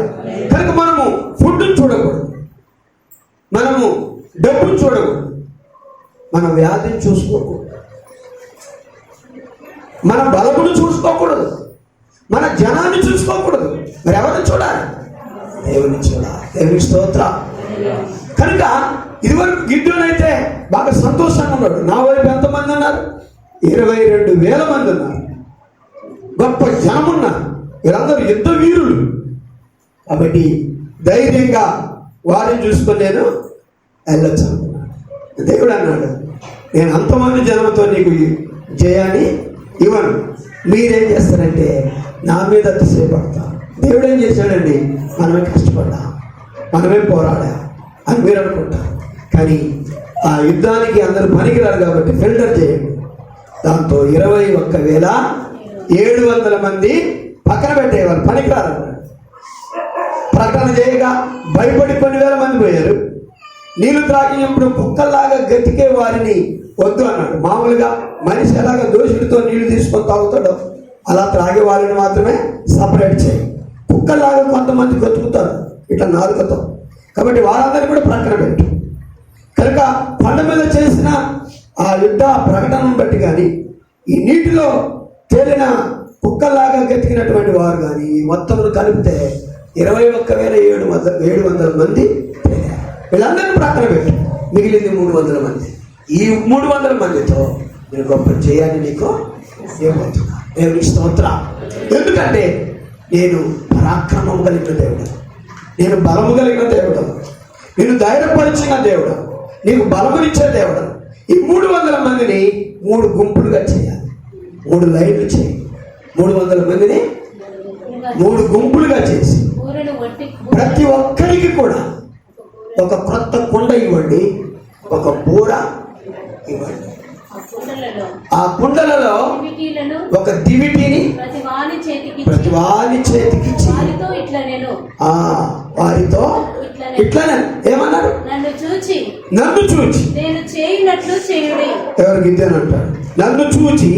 కనుక మనము ఫుడ్ చూడకూడదు, మనము డబ్బును చూడకూడదు, మన వ్యాధిని చూసుకోకూడదు, మన బలమును చూసుకోకూడదు, మన జనాన్ని చూసుకోకూడదు. మరి ఎవరిని చూడాలి? దేవుని చూడాలి. దేవుని స్తోత్రం. కనుక ఇదివరకు గిడ్డోనైతే బాగా సంతోషంగా ఉన్నాడు. నా వైపు ఎంతమంది ఉన్నారు? 22,000 మంది ఉన్నారు. గొప్ప జనం ఉన్నారు. వీళ్ళందరూ యుద్ధ వీరులు. కాబట్టి ధైర్యంగా వారిని చూసుకొని నేను వెళ్ళొచ్చు అనుకున్నాడు. దేవుడు అన్నాడు, నేను అంతమంది జనంతో నీకు జయాన్ని ఇవ్వను. మీరేం చేస్తారంటే నా మీద అతిశయపడతాం. దేవుడు ఏం చేశాడండి? మనమే కష్టపడ్డా, మనమే పోరాడా అని మీరు అనుకుంటారు. కానీ ఆ యుద్ధానికి అందరూ పనికిరారు కాబట్టి ఫిల్టర్ చేయండి. దాంతో 21,700 700 మంది పక్కన పెట్టేవారు, పనికిరారు. ప్రకటన చేయగా భయపడి కొన్ని వేల మంది పోయారు. నీళ్లు త్రాగినప్పుడు కుక్కల్లాగా గతికే వారిని వద్దు అన్నాడు. మామూలుగా మనిషి ఎలాగ దోషుడితో నీళ్లు తీసుకొని తాగుతాడో అలా త్రాగే వారిని మాత్రమే సపరేట్ చేయి. కుక్కల్లాగా కొంతమంది గతుకుతారు ఇట్లా నాలుకతో, కాబట్టి వారందరినీ కూడా ప్రక్కన పెట్టు. కనుక కొండ మీద చేసిన ఆ యుద్ధ ప్రకటనను బట్టి కానీ, ఈ నీటిలో తేలిన కుక్కల్లాగా గతికినటువంటి వారు కానీ ఈ మొత్తం కలిపితే 21,700 మంది తేలారు. వీళ్ళందరినీ ప్రక్కన పెట్టు, మిగిలింది 300 మంది. ఈ 300 మందితో నేను గొప్ప చేయాలి నీకు ఏమవుతున్నా. దేవునికి స్తోత్రం. ఎందుకంటే నేను పరాక్రమం కలిగిన దేవుడు, నేను బలము కలిగిన దేవుడు, నేను ధైర్యపరిచిన దేవుడు, నీకు బలమునిచ్చే దేవుడు. ఈ 300 మందిని 3 గుంపులుగా చేయాలి. 3 లైన్లు చేయి. 300 మందిని 3 గుంపులుగా చేసి ప్రతి ఒక్కరికి కూడా ఒక క్రొత్త కుండ ఇవ్వండి, ఒక బూర ఇవ్వండి. ఆ కుండలలో ఒక దివిటీని ప్రతి వాని చేతికి వారితో ఇట్లా ఏమన్నారు? నన్ను చూచి
నేను చేయనట్లు చేయుడి.
ఎవరికి ఇదేనంటాడు? నన్ను చూచి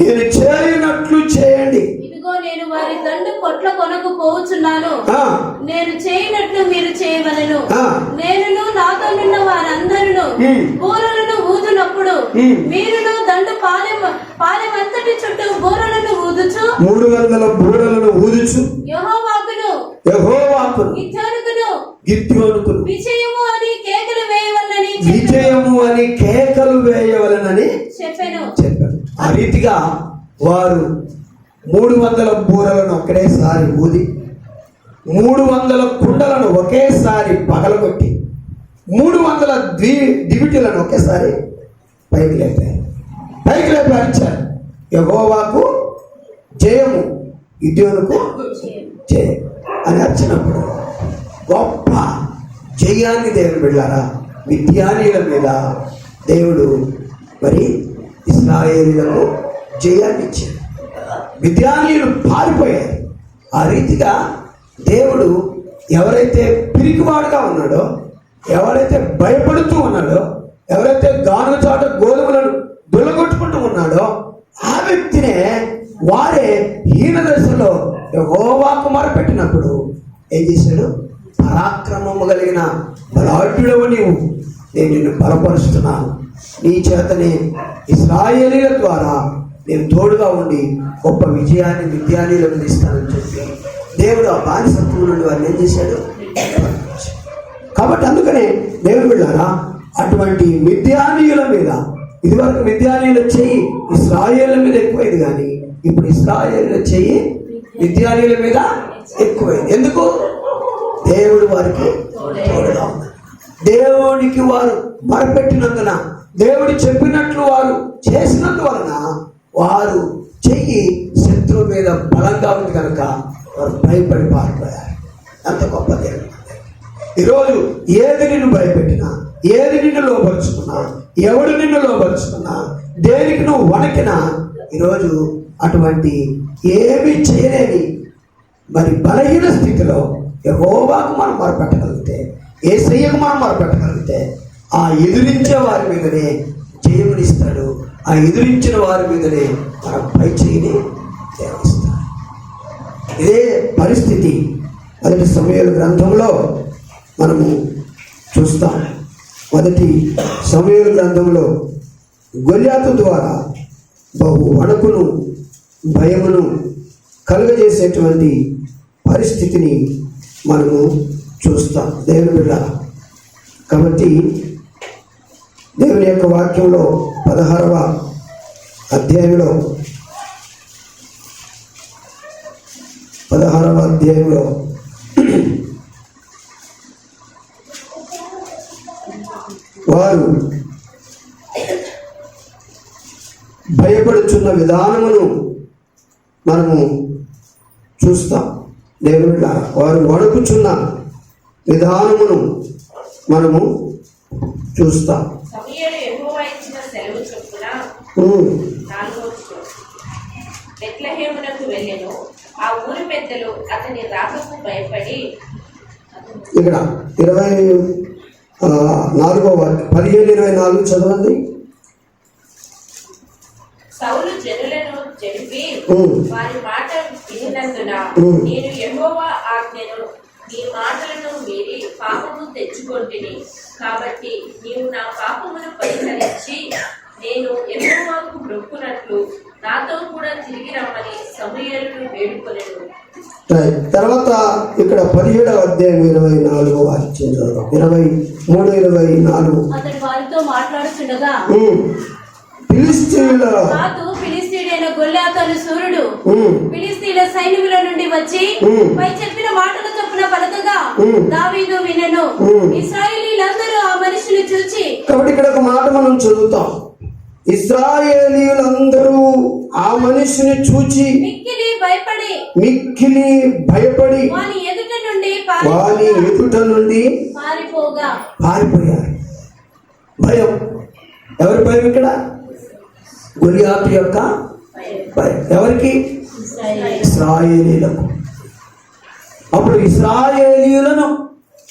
నేను చేయనట్లు చేయండి.
ఇదిగో నేను వారి దండు కొట్ల కొనకు పోవచ్చున్నాను. నేను చేయనట్లు మీరు చేయవలెను. నేనును నాతోనున్న వారందరూ బూరలను ఊదునప్పుడు మీరును దండు పాలెమంతటి చుట్టూ బూరలను ఊదుచు
300 బూరలను ఊదుచు
యెహోవాకును
గిద్యోనుకును
విజయము అని కేకలు
వేయవలనని చెప్పాను. ఆ రీతిగా వారు 300 బూరలను ఒకేసారి ఊది 300 కుండలను ఒకేసారి పగలగొట్టి 300 దివిటీలను ఒకేసారి పైకి లేపి అరిచారు. యెహోవాకు జయము, గిద్యోనుకు జయం అని అరిచినప్పుడు గొప్ప జయాన్ని దేవుడు వెళ్ళారా మిద్యానీయుల మీద దేవుడు మరి ఇశ్రాయేలీయులకు జయాన్ని ఇచ్చాడు. మిద్యానీయులు పారిపోయారు. ఆ రీతిగా దేవుడు ఎవరైతే పిరికివాడుగా ఉన్నాడో, ఎవరైతే భయపడుతూ ఉన్నాడో, ఎవరైతే గానుగ చాట గోధుమలను దొల్లగొట్టుకుంటూ ఉన్నాడో ఆ వ్యక్తినే వారే హీన దశలో యెహోవాకు మొరపెట్టినప్పుడు ఏం చేశాడు? పరాక్రమము కలిగిన బలాఢ్యుడవు నీవు, నేను నిన్ను బలపరుస్తున్నాను, నీ చేతనే ఇశ్రాయేలీయుల ద్వారా నేను తోడుగా ఉండి గొప్ప విజయాన్ని మిద్యానీయులకు ఇస్తానని చెప్పి దేవుడు ఆ బానిసత్వం నుండి వారిని ఏం చేశాడు? కాబట్టి అందుకనే దేవుడు వెళ్ళారా అటువంటి మిద్యానీయుల మీద, ఇదివరకు మిద్యానీయుల చెయ్యి ఇశ్రాయేలుల మీద ఎక్కువైంది, కానీ ఇప్పుడు ఇశ్రాయేలుల చెయ్యి మిద్యానీయుల మీద ఎక్కువైంది. ఎందుకు? దేవుడు వారికి తోడుగా ఉన్నాడు. దేవునికి వారు మొరపెట్టినందున, దేవుడు చెప్పినట్లు వారు చేసినందువలన వారు చెయ్యి శత్రువు మీద బలంగా ఉంది కనుక వారు భయపడి పారిపోయారు. అంత గొప్ప దేవుడు. ఈరోజు ఏది నిన్ను భయపెట్టినా, ఏది నిన్ను లోపరుచుకున్నా, ఎవడు నిన్ను లోపరుచుకున్నా, దేనికి నువ్వు వణకినా, ఈరోజు అటువంటి ఏమి చేయలేని మరి బలహీన స్థితిలో యెహోవాకు మనం మొరపెట్టగలిగితే, యేసయ్యకు మనం మొరపెట్టగలిగితే ఆ ఎదిరించే వారి మీదనే జయమునిస్తాడు. ఆ ఎదిరించిన వారి మీదనే మన పై చేయిని దేవిస్తాడు. ఇదే పరిస్థితి మొదటి సమూయేలు గ్రంథంలో మనము చూస్తాం. మొదటి సమూయేలు గ్రంథంలో గొల్యాతు ద్వారా బహు వణకును భయమును కలుగజేసేటువంటి పరిస్థితిని మనము చూస్తాం దేవుని బిడ్డ. కాబట్టి దేవుని యొక్క వాక్యంలో 16వ అధ్యాయంలో వారు భయపడుచున్న విధానమును మనము చూస్తాం. దేవుని వారు వణుకుచున్న విధానమును మనము చూస్తాం.
సమూయేలు యెహోవా ఇచ్చిన సెలవు చొప్పున 4వ వచనం. బెత్లెహేము బెత్లెహేమునకు వెళ్ళెను. ఆ ఊరి పెద్దలు అతని రాకకు భయపడి
ఇక్కడ 24వ వాక్యం 15-24 చదవండి.
సౌలు జనులను జరిపి వారి మాట వినినందున నేను యెహోవా ఆజ్ఞను నీ మాటలను మీరి పాపము తెచ్చుకొంటిని. కాబట్టి నీవు నా పాపమును పరిహరించి నేను యెహోవాకు మొక్కునట్లు నాతో కూడా తిరిగి రమ్మని సమూయేలును వేడుకొనెను.
తర్వాత ఇక్కడ 17వ అధ్యాయం 24వ వాక్యం చదువు. 23-24.
అతడు వారితో మాట్లాడుచుండగా ఫిలిస్తీయుడైన గొల్యాతు అను సూర్యుడు ఫిలిస్తీయుల సైనికుల నుండి వచ్చి పై చెప్పిన మాటల చొప్పున పలకగా దావీదు వినెను. ఇశ్రాయేలీయులందరూ ఆ మనిషిని చూచి,
కాబట్టి ఇక్కడ ఒక మాట మనం చదువుతాం. ఇశ్రాయేలీయులందరూ ఆ మనిషిని చూచి
మిక్కిలి
భయపడి
వాని ఎదుట నుండి
పారిపోయారు. భయం. ఎవరి భయం ఇక్కడ? గొలియాతు యొక్క భయం. ఎవరికి? ఇశ్రాయేలీయులకు. అప్పుడు ఇశ్రాయేలీయులను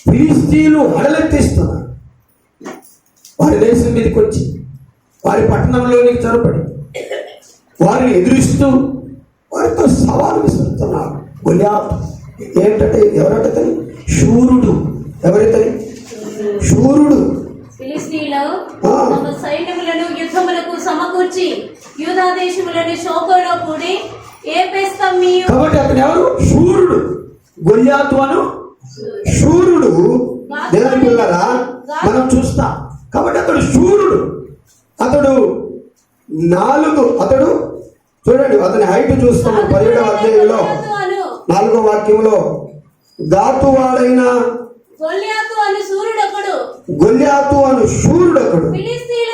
ఫిలిస్తీయులు హడలెత్తిస్తున్నారు. వారి దేశం మీదకి వచ్చి వారి పట్టణంలోనికి చొరబడి వారిని ఎదురిస్తూ వారితో సవాలు విసురుతున్నారు. గొలియాతు ఏంటంటే ఎవరంటే శూరుడు. ఎవరైతే శూరుడు.
ఫిలిస్తీయులు తమ సైన్యములను యుద్ధములకు సమకూర్చి యూదా దేశములను శోకోలో కూడి ఏపేస్తమ్మీయు.
కాబట్టి అతను ఎవరు? శూరుడు. గొలియాతు అను శూరుడు. దేవుని పిల్లరా మనం చూస్తాం. కాబట్టి అతడు శూరుడు. అతడు చూడండి, అతని హైట్ చూస్తాము 17వ అధ్యాయంలో 4వ వాక్యంలో. గాతు వాడైన
గొల్యాతు అను శూరుడొకడు
ఫిలిస్తీయుల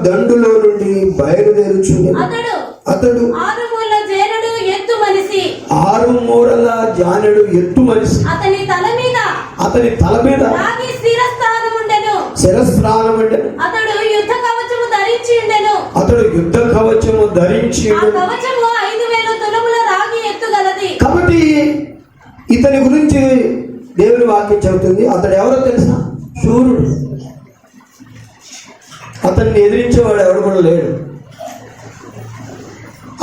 దండులో నుండి బయలుదేరుచుండెను. అతడు 6 మూరల జానెడు ఎత్తు మనిషి. అతని తల మీద శిరస్త్రాణం ఉండెను.
అతడు యుద్ధ కవచము ధరించి ఉండెను. 5,000 తులముల రాగి ఎత్తుగలది.
కాబట్టి ఇతని గురించి దేవుని వాక్యం చెబుతుంది. అతడు ఎవరో తెలుసా? శూరుడు. అతన్ని ఎదిరించేవాడు ఎవడు కూడా లేడు.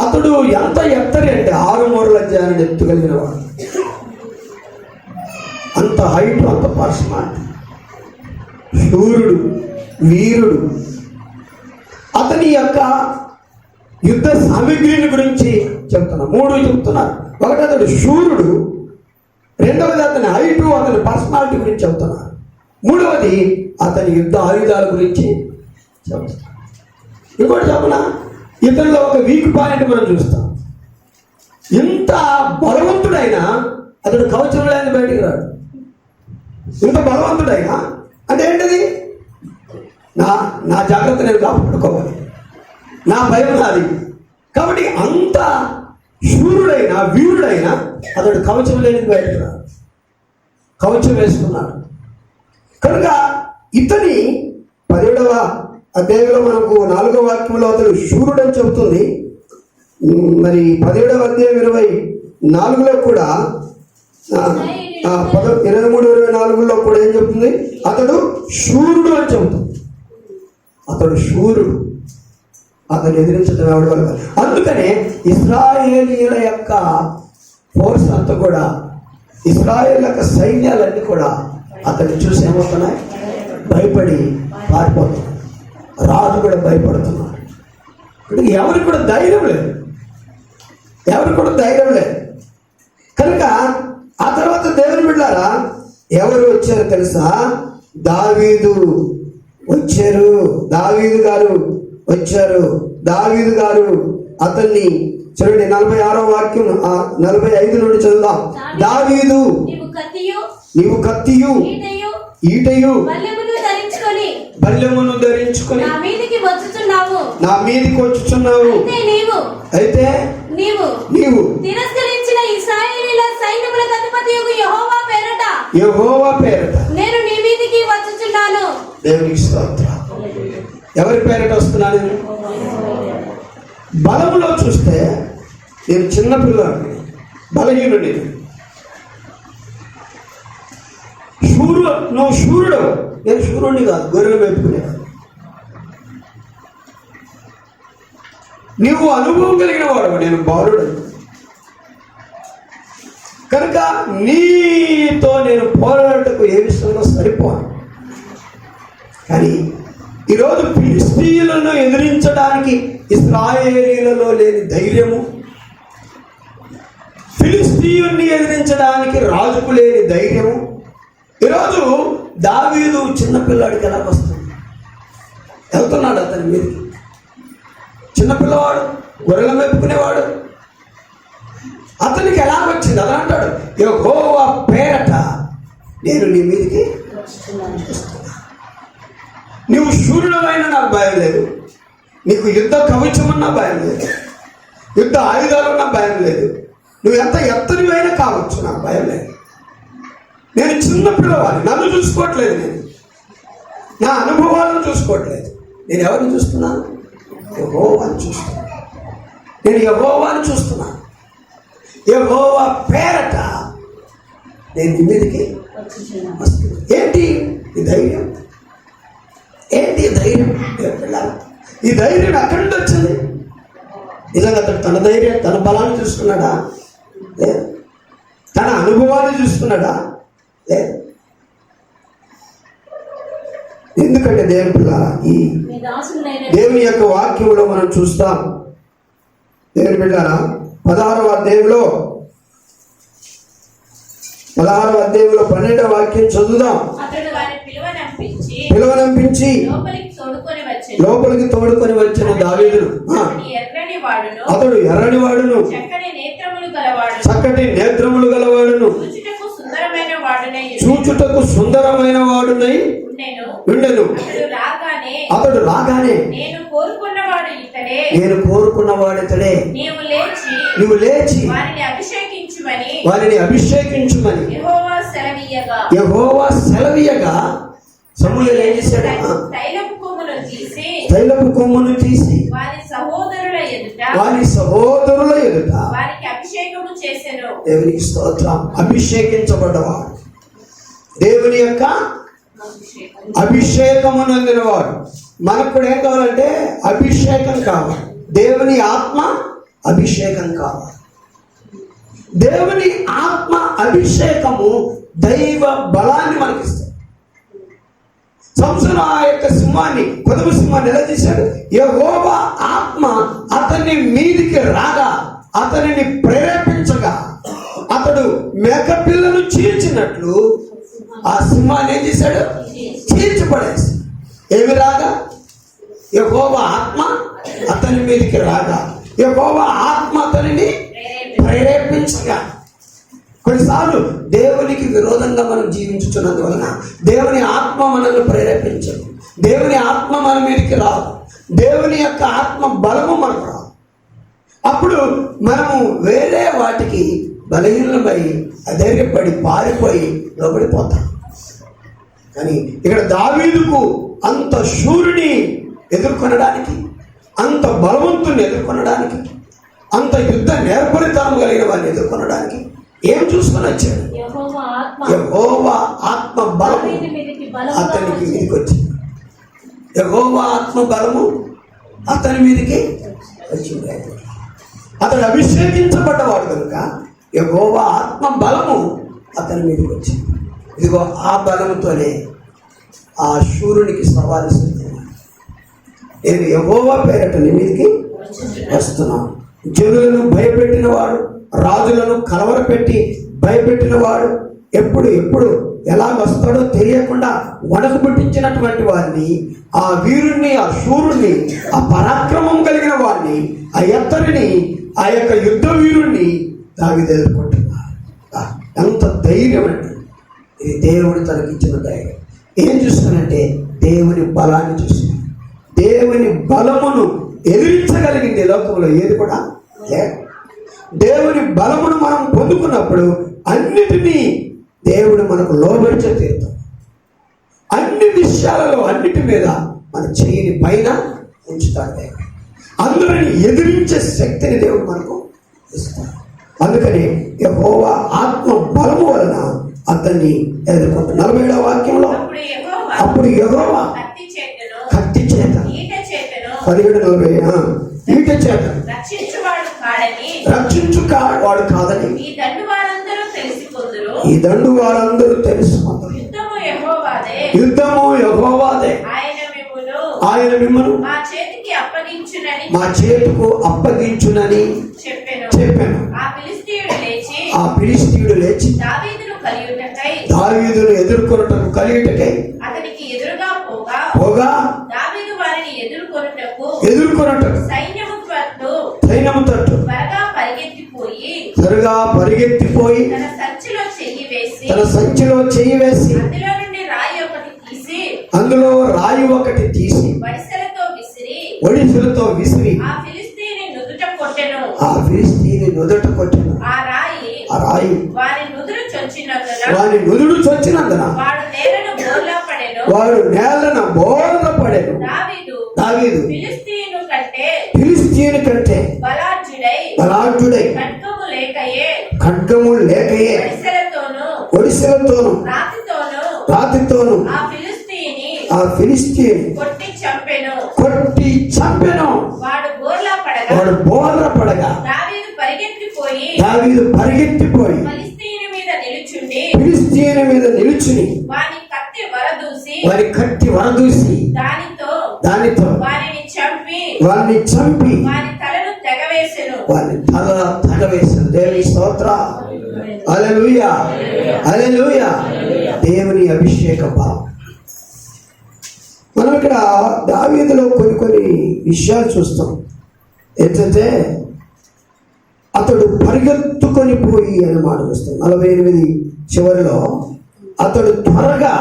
అతడు ఎంత ఎత్తడి అంటే 6 మూరల జానెడు ఎత్తుగలిగిన వాడు. అంత హైట్, అంత పర్సనాలిటీ. శూరుడు, వీరుడు. అతని యొక్క యుద్ధ సామగ్రిని గురించి చెప్తున్నారు. 3 చెప్తున్నారు. ఒకటి అతడు శూరుడు, రెండవది అతని హైటు, అతని పర్సనాలిటీ గురించి చెప్తున్నారు. మూడవది అతని యుద్ధ ఆయుధాల గురించి చెప్తున్నారు. ఇంకోటి చెప్పనా, ఇతనిలో ఒక వీక్ పాయింట్ మనం చూస్తాం. ఇంత బలవంతుడైనా అతడు కవచం లేని బయటికి రాడు. ఇంత బలవంతుడైనా అంటే ఏంటది? నా జాగ్రత్త నేను కాపాడుకోవాలి, నా భయం నాది. కాబట్టి అంత శూరుడైన వీరుడైన అతడు కవచం లేనిది బయటకు రాడు. కవచం వేసుకున్నాడు. కనుక ఇతని 17వ అధ్యాయంలో మనకు 4వ వాక్యంలో అతడు శూరుడని చెబుతుంది. మరి 17వ అధ్యాయం 24లో కూడా 23-24లో కూడా ఏం చెప్తుంది? అతడు శూరుడు అని చెబుతుంది. అతడు శూరుడు. అతను ఎదిరించడం ఎవరి వల్ల? అందుకనే ఇశ్రాయేలీయుల యొక్క ఫోర్స్ అంతా కూడా, ఇశ్రాయేల్ యొక్క సైన్యాలన్నీ కూడా అతన్ని చూసి ఏమవుతున్నాయి? భయపడి పారిపోతున్నాయి. రాజు కూడా భయపడుతున్నాడు. ఎవరికి కూడా ధైర్యం లేదు. కనుక ఆ తర్వాత దేవుని బిడ్డలారా ఎవరు వచ్చారో తెలుసా? దావీదు గారు వచ్చారు. దావీదు గారు అతన్ని చూడండి, 46వ వాక్యం 45 నుండి చదువుదాం. దావీదు నీవు కత్తియు ఈటయు బల్లెమును ధరించుకొని
నా మీదికి వచ్చుచున్నావు.
అయితే నీవు
తిరస్కరించిన ఇశ్రాయేలీయుల సైన్యములకు అధిపతియగు
యెహోవా పేరట
నేను నీ మీదికి వచ్చుచున్నాను.
దేవునికి స్తోత్రం. ఎవరి పేరట వస్తున్నాను? బలములో చూస్తే నేను చిన్నపిల్లాడిని, బలహీనుడిని. నువ్వు శూరుడు, నేను శూరుడిని కాదు, గొర్రెలు మేపుకునేవాడు. నీవు అనుభవం కలిగిన వాడు, నేను బాలుడు. కనుక నీతో నేను పోరాటకు ఏ విషయంలో సరిపోను. కానీ ఈరోజు ఫిలిష్తీయులను ఎదిరించడానికి ఇశ్రాయేలీయులలో లేని ధైర్యము, ఫిలిష్తీయుల్ని ఎదిరించడానికి రాజుకు లేని ధైర్యము ఈరోజు దావీదు చిన్నపిల్లాడికి ఎలా వస్తుంది? వెళ్తున్నాడు అతని మీదకి. చిన్నపిల్లవాడు, గొర్రెలు మేపుకునేవాడు. అతనికి ఎలా వచ్చింది? అలా అంటాడు, యెహోవా పేరట నేను నీ మీదకి వస్తున్నా. నీవు శూరుడమైనా నాకు భయం లేదు, నీకు యుద్ధ కవచమన్నా భయం లేదు, యుద్ధ ఆయుధాలున్నా భయం లేదు, నువ్వు ఎంత ఎత్తనివైనా కావచ్చు, నాకు భయం లేదు. నేను చిన్న పిల్లవాడిని, నన్ను చూసుకోవట్లేదు, నేను నా అనుభవాలను చూసుకోవట్లేదు. నేను ఎవరిని చూస్తున్నాను? యెహోవాని చూస్తున్నాను. నేను యెహోవాని చూస్తున్నాను. యెహోవా పేరట నేను నీ మీదకి వస్తున్నాను. ఏంటి ఈ ధైర్యం? ఏంటి ఈ ధైర్యం? ఈ ధైర్యం ఎక్కడి నుండి వచ్చింది? నిజంగా అతడు తన ధైర్యం, తన బలాన్ని చూసుకున్నాడా? లేదు. తన అనుభవాన్ని చూసుకున్నాడా? లేదు. ఎందుకంటే దేవుని పిల్లారా, ఈ దేవుని యొక్క వాక్యంలో మనం చూస్తాం. దేవుని పిల్లారా, 16వ అధ్యాయంలో 12వ వాక్యం చదువుదాం. పిలువనంపించి లోపలికి తోడుకొని వచ్చిన దావీదును, అతడు ఎర్రని వాడును, చక్కటి నేత్రములు గలవాడును, చూచుటకు సుందరమైన వాడునై ఉండెను. అతడు రాగానే నేను కోరుకున్నవాడు ఇతడే, నీవు లేచి వారిని అభిషేకించుమని యెహోవా సెలవీయగా సమూయేలు ఏం చేశాడు? తైలపు కొమ్మును తీసి వారి సహోదరుల ఎదుట దేవునికి స్తోత్రం. అభిషేకించబడ్డవాడు, దేవుని యొక్క అభిషేకము నొందినవాడు. మనకు కూడా ఏం కావాలంటే అభిషేకం కావాలి, దేవుని ఆత్మ అభిషేకం కావాలి. దేవుని ఆత్మ అభిషేకము దైవ బలాన్ని మనకిస్తుంది. సంసోను ఆ యొక్క సింహాన్ని, కొదమ సింహాన్ని ఎలా చేశాడు? యెహోవా ఆత్మ అతని మీదికి రాగా, అతనిని ప్రేరేపించగా, అతడు మేకపిల్లను చీల్చినట్లు ఆ సింహాన్ని ఏం చేశాడు? చీల్చిపడేసి. ఏమి రాగా? యెహోవా ఆత్మ అతని మీదికి రాగా, యెహోవా ఆత్మ అతనిని ప్రేరేపించగా. కొన్నిసార్లు దేవునికి విరోధంగా మనం జీవించుతున్నందువలన దేవుని ఆత్మ మనల్ని ప్రేరేపించదు, దేవుని ఆత్మ మన మీదకి రాదు, దేవుని యొక్క ఆత్మ బలము మనకు రాదు. అప్పుడు మనము వేరే వాటికి బలహీనమై అధైర్యపడి పారిపోయి లోబడిపోతాం. కానీ ఇక్కడ దావీదుకు అంత శూరుని ఎదుర్కొనడానికి, అంత బలవంతుని ఎదుర్కొనడానికి, అంత యుద్ధ నేర్పరితనం కలిగిన వారిని ఎదుర్కొనడానికి ఏం చూసుకొని వచ్చాడు? యెహోవా ఆత్మ బలము అతనికి మీదకి వచ్చింది. యెహోవా ఆత్మ బలము అతని మీదకి వచ్చింది. అతడు అభిషేకించబడ్డవాడు కనుక యెహోవా ఆత్మ బలము అతని మీదకి వచ్చింది. ఇదిగో ఆ బలముతోనే ఆ శూరునికి సవాలు ఇస్తున్నాను. నేను యెహోవా పేరట నీ మీదకి వస్తున్నాను. జనులను భయపెట్టిన వాడు, రాజులను కలవరపెట్టి భయపెట్టిన వాడు, ఎప్పుడు ఎలా వస్తాడో తెలియకుండా వణకు పుట్టించినటువంటి వారిని, ఆ వీరుణ్ణి, ఆ శూరుణ్ణి, ఆ పరాక్రమం కలిగిన వాడిని, ఆ ఎత్తరిని, ఆ యొక్క యుద్ధ వీరుణ్ణి దావీదు ఎదుర్కొంటున్నారు. ఎంత ధైర్యం అండి! ఇది దేవుడు తనకిచ్చిన ధైర్యం. ఏం చూస్తానంటే దేవుని బలాన్ని చూస్తున్నాను. దేవుని బలమును ఎదిరించగలిగింది లోకంలో ఏది కూడా లేదు. దేవుని బలమును మనం పొందుకున్నప్పుడు అన్నిటినీ దేవుడు మనకు లోబడిచే తీరుతాం. అన్ని విషయాలలో అన్నిటి మీద మన చెయ్యిని పైన ఉంచుతాడు దేవుడు. అందరిని ఎదిరించే శక్తిని దేవుడు మనకు ఇస్తాడు. అందుకని యెహోవా ఆత్మ బలము వలన అతన్ని ఎదుర్కొంటాడు. 47వ వాక్యంలో అప్పుడు యెహోవా కత్తి చేత 17:40 ఈట చేత రక్షించువాడు కాదని ఈ దండు వారందరూ తెలుసుకుందరు. యుద్ధము యెహోవాదే, ఆయన మిమ్మల్ని మా చేతికి అప్పగించునని చెప్పాను. ఆ ఫిలిష్తీయుడు లేచి దావీదును ఎదుర్కొనుటకు కలియుటకై పోగా ఎదుర్కొనుటకు సైన్యము తట్టు త్వరగా పరిగెత్తిపోయి తన సంచిలో చెయ్యి వేసి అందులో రాయి ఒకటి తీసి ఒడిసెలతో విసిరి ఆ ఫిలిష్తీయుని నుదుట కొట్టెను. ఆ రాయి వాని నుదురు చొచ్చినందున వాడు నేలను బోర్ల పడెను. దావీదు ఫిలిష్తీయుని కంటే బలాఢ్యుడై ఖడ్గము లేకయే ఒడిసెలతోను రాతితోను ఆ ఫిలిష్తీయుని కొట్టి చంపెను. వాడు బోర్ల పడగా దావీదు పరిగెత్తిపోయి ఫిలిష్తీయుని మీద నిలుచుని వారి కత్తి వరదూసి దానితో వారిని చంపి వారి తల తెగవేసెను. దేవుని స్తోత్రం. హల్లెలూయా, హల్లెలూయా. దేవుని అభిషేక బలం. మనం ఇక్కడ దావీదులో కొన్ని విషయాలు చూస్తాం. ఏంటంటే అతడు పరిగెత్తుకొని పోయి అని మాట చూస్తాం. 48 చివరిలో అతడు త్వరగా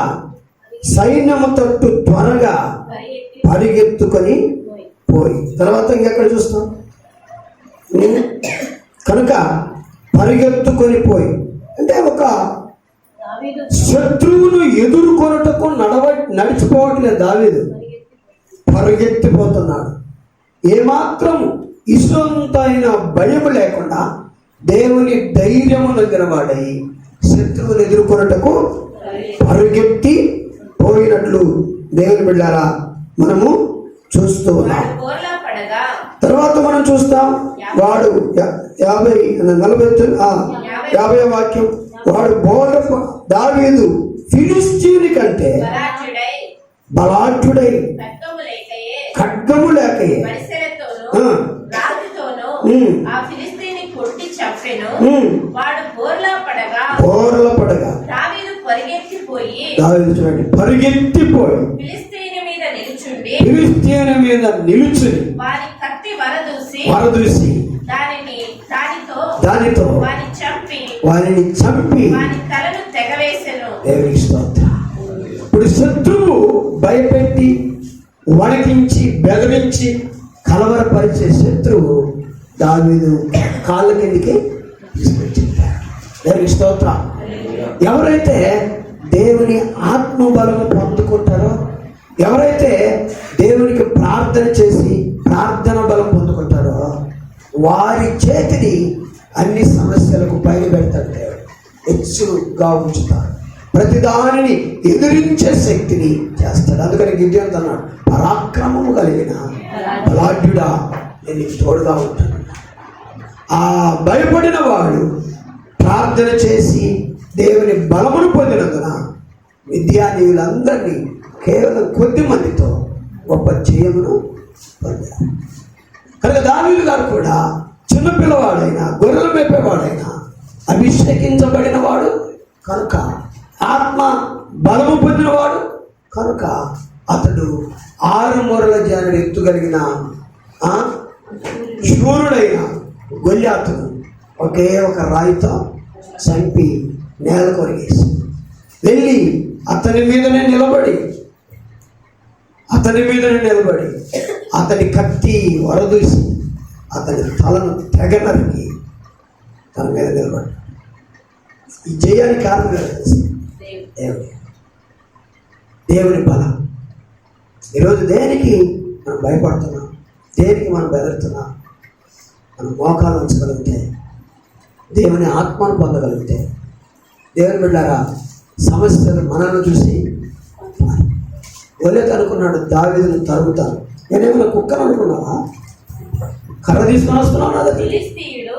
సైన్యము తట్టు త్వరగా పరిగెత్తుకొని పోయి. తర్వాత ఇంకెక్కడ చూస్తాం, కనుక పరిగెత్తుకొని పోయి అంటే ఒక శత్రువును ఎదుర్కొనుటకు నడిచిపోవట్లేదు. దావీదు పరిగెత్తిపోతున్నాడు. ఏమాత్రం ఇసుంతైన భయం లేకుండా దేవుని ధైర్యము దగ్గర వాడై శత్రువును ఎదుర్కొనుటకు పరిగెత్తి పోయినట్లు దేవుని బిడ్డలారా మనము చూస్తూ ఉన్నాం. తర్వాత మనం చూస్తాం, వాడు 50వ వాక్యం, వాడు దావీదు ఫిలిష్తీయుని కంటే బలాఢ్యుడై ఖడ్గము లేకయే బోర్ల పడగా దావీదు చూడండి పరిగెత్తిపోయి ఫిలిష్తీయుని మీద నిలుచుని వరదూసి దానితో వారిని చంపి దేవునికి స్తోత్రం. ఇప్పుడు శత్రువు భయపెట్టి వణికించి బెదిరించి కలవరపరిచే శత్రువు దావీదు కాళ్ళ కిందికి తీసుకొచ్చింది. దేవునికి స్తోత్రం. ఎవరైతే దేవుని ఆత్మబలము పొందుకుంటారో, ఎవరైతే దేవునికి ప్రార్థన చేసి ప్రార్థన బలం పొందుకుంటారో వారి చేతిని అన్ని సమస్యలకు పైన పెడతాడు. దేవుడు హెచ్చుగా ఉంచుతాడు. ప్రతిదానిని ఎదిరించే శక్తిని చేస్తాడు. అందుకని గిద్యోను అన్నాడు, పరాక్రమము కలిగిన బలాఢ్యుడా నేను నీకు తోడుగా ఉంటాను. ఆ భయపడిన వాడు ప్రార్థన చేసి దేవుని బలమును పొందినందున విద్యార్థులందరినీ కేవలం కొద్ది మందితో గొప్ప జయమును పొందారు. కనుక దావీదు గారు కూడా చిన్నపిల్లవాడైనా గొర్రెలు మేపేవాడైనా అభిషేకించబడిన వాడు కనుక, ఆత్మ బలము పొందినవాడు కనుక అతడు 6 మూరల జానుడు ఎత్తుగలిగిన శూరుడైన గొల్యాతును ఒకే ఒక రాయితో చంపి నేల కొరిగేసి వెళ్ళి అతని మీదనే నిలబడి అతని కత్తి వరదూసి అతని తలను తెగనరికి తన మీద నిలబడి ఈ జయానికి కారణం తెలుసు దేవుని బలం. ఈరోజు దేనికి మనం భయపడుతున్నాం? దేనికి మనం బెదరుతున్నాం? మనం మోకాలు ఉంచగలిగితే, దేవుని ఆత్మను పొందగలిగితే, దేవుని బిడ్డారా సమస్యలు మనల్ని చూసి ఒలేత అనుకున్నాడు దావీదును తరుగుతాను. నేనేమైనా కుక్కను అనుకున్నావా? కర్ర తీసుకొని వస్తున్నావు నా దగ్గర.
ఫిలిష్తీయుడు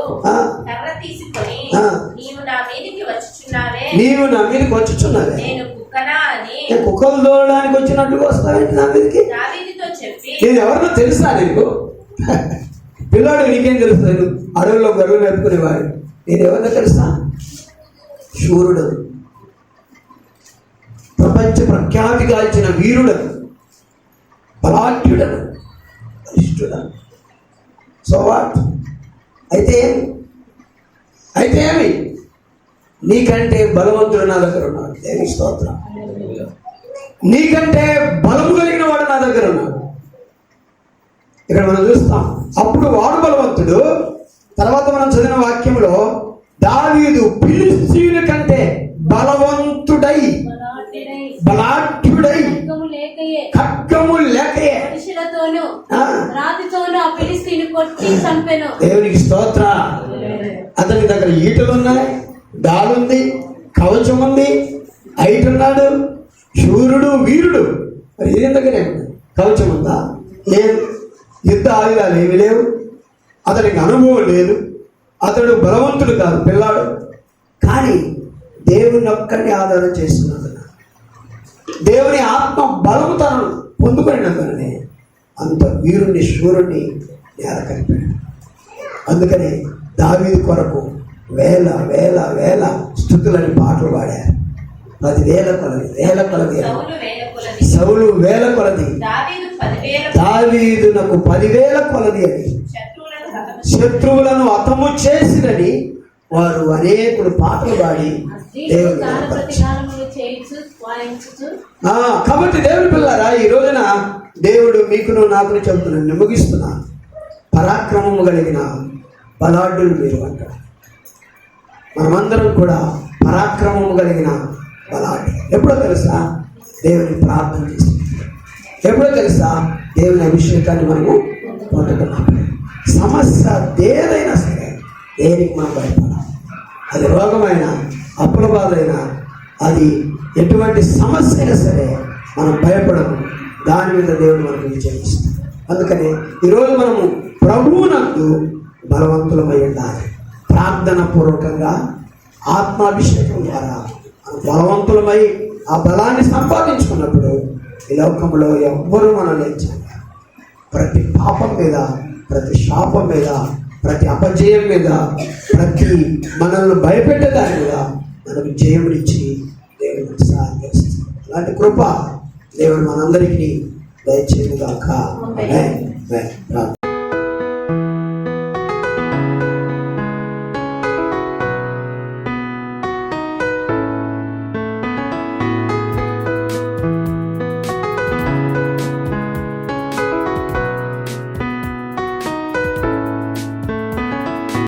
కర్ర తీసుకొని నీవు నా మీదకి వచ్చుచున్నావే,
నేను
కుక్కనా అని
కుక్కలు తోలడానికి వచ్చినట్టుగా వస్తావేంటి నా మీదకి?
దావీదుతో చెప్పి,
నేను ఎవరినో తెలుసా నీకు? పిల్లాడు నీకేం తెలుస్తాను? అడవుల్లో గొర్రెలు నడుపుకునేవాడు. నేను ఎవరినో తెలుసా? శూరుడను, ప్రపంచ ప్రఖ్యాతి గాల్చిన వీరుడను, బలాఢ్యుడను, బలిష్ఠుడను. So what? అయితే ఏమి? నీకంటే బలవంతుడు నా దగ్గర ఉన్నాడు. దేనికి స్తోత్రం. నీకంటే బలము కలిగిన వాడు నా దగ్గర ఉన్నాడు. ఇక్కడ మనం చూస్తాం, అప్పుడు వాడు బలవంతుడు. తర్వాత మనం చదివిన వాక్యంలో దావీదు ఫిలిష్తీయుల కంటే బలవంతుడై, బలాఢ్యుడై, ఖడ్గము లేకయే దేవునికి స్తోత్ర. అతని దగ్గర ఈటలు ఉన్నాయి, డాలుంది, కవచం ఉంది, అయిటున్నాడు, శూరుడు, వీరుడు. మరి ఈయన దగ్గరే కవచం ఉందా? లేదు. యుద్ధ ఆయుధాలు ఏమి లేవు. అతనికి అనుభవం లేదు. అతడు బలవంతుడు కాదు, పిల్లాడు. కానీ దేవుని ఒక్కడిని ఆధారం చేసుకున్నాడు. దేవుని ఆత్మ బలము తనను పొందుకున్నదనే అంత వీరుణ్ణి, శూరుణ్ణి నేల కలిపాడు. అందుకని దావీదు కొరకు వేల వేల వేల స్తుతులని పాటలు పాడారు. 10,000 కొలది, వేల కొలది, సౌలు వేల కొలది, దావీదునకు 10,000 కొలది అని శత్రువులను హతము చేసినని వారు అనేకులు పాటలు పాడి దేవుని. కాబట్టి దేవుని పిల్లారా, ఈ రోజున దేవుడు మీకును నాకును చెబుతున్నాను, ముగిస్తున్నా. పరాక్రమము కలిగిన బలాఢ్యులు మీరు అంటారు. మనమందరం కూడా పరాక్రమము కలిగిన బలాఢ్యులు. ఎప్పుడో తెలుసా? దేవుని ప్రార్థన చేసి, ఎప్పుడో తెలుసా? దేవుని అభిషేకాన్ని మనము పొందుకున్నాం. సమస్య ఏదైనా సరే దేనికి మనం భయపడాలి. అది రోగమైన, అప్పుల బాధైనా, అది ఎటువంటి సమస్య అయినా సరే మనం భయపడము. దాని మీద దేవుడు మనకు విజయం ఇస్తాడు. అందుకని ఈరోజు మనము ప్రభువునందు బలవంతులమై ఉండాలి. ప్రార్థన పూర్వకంగా ఆత్మాభిషేకం ద్వారా మనం బలవంతులమై ఆ బలాన్ని సంపాదించుకున్నప్పుడు ఈ లోకంలో ఎవ్వరూ మనం లేచాలి. ప్రతి పాపం మీద, ప్రతి శాపం మీద, ప్రతి అపజయం మీద, ప్రతి మనల్ని భయపెట్టే దాని మీద మనకు జయమునిచ్చి దేవుడు సహాయం చేస్తాడు. అలాంటి కృప దేవుడు మనందరికీ దయచేయుగాక. ఆమేన్.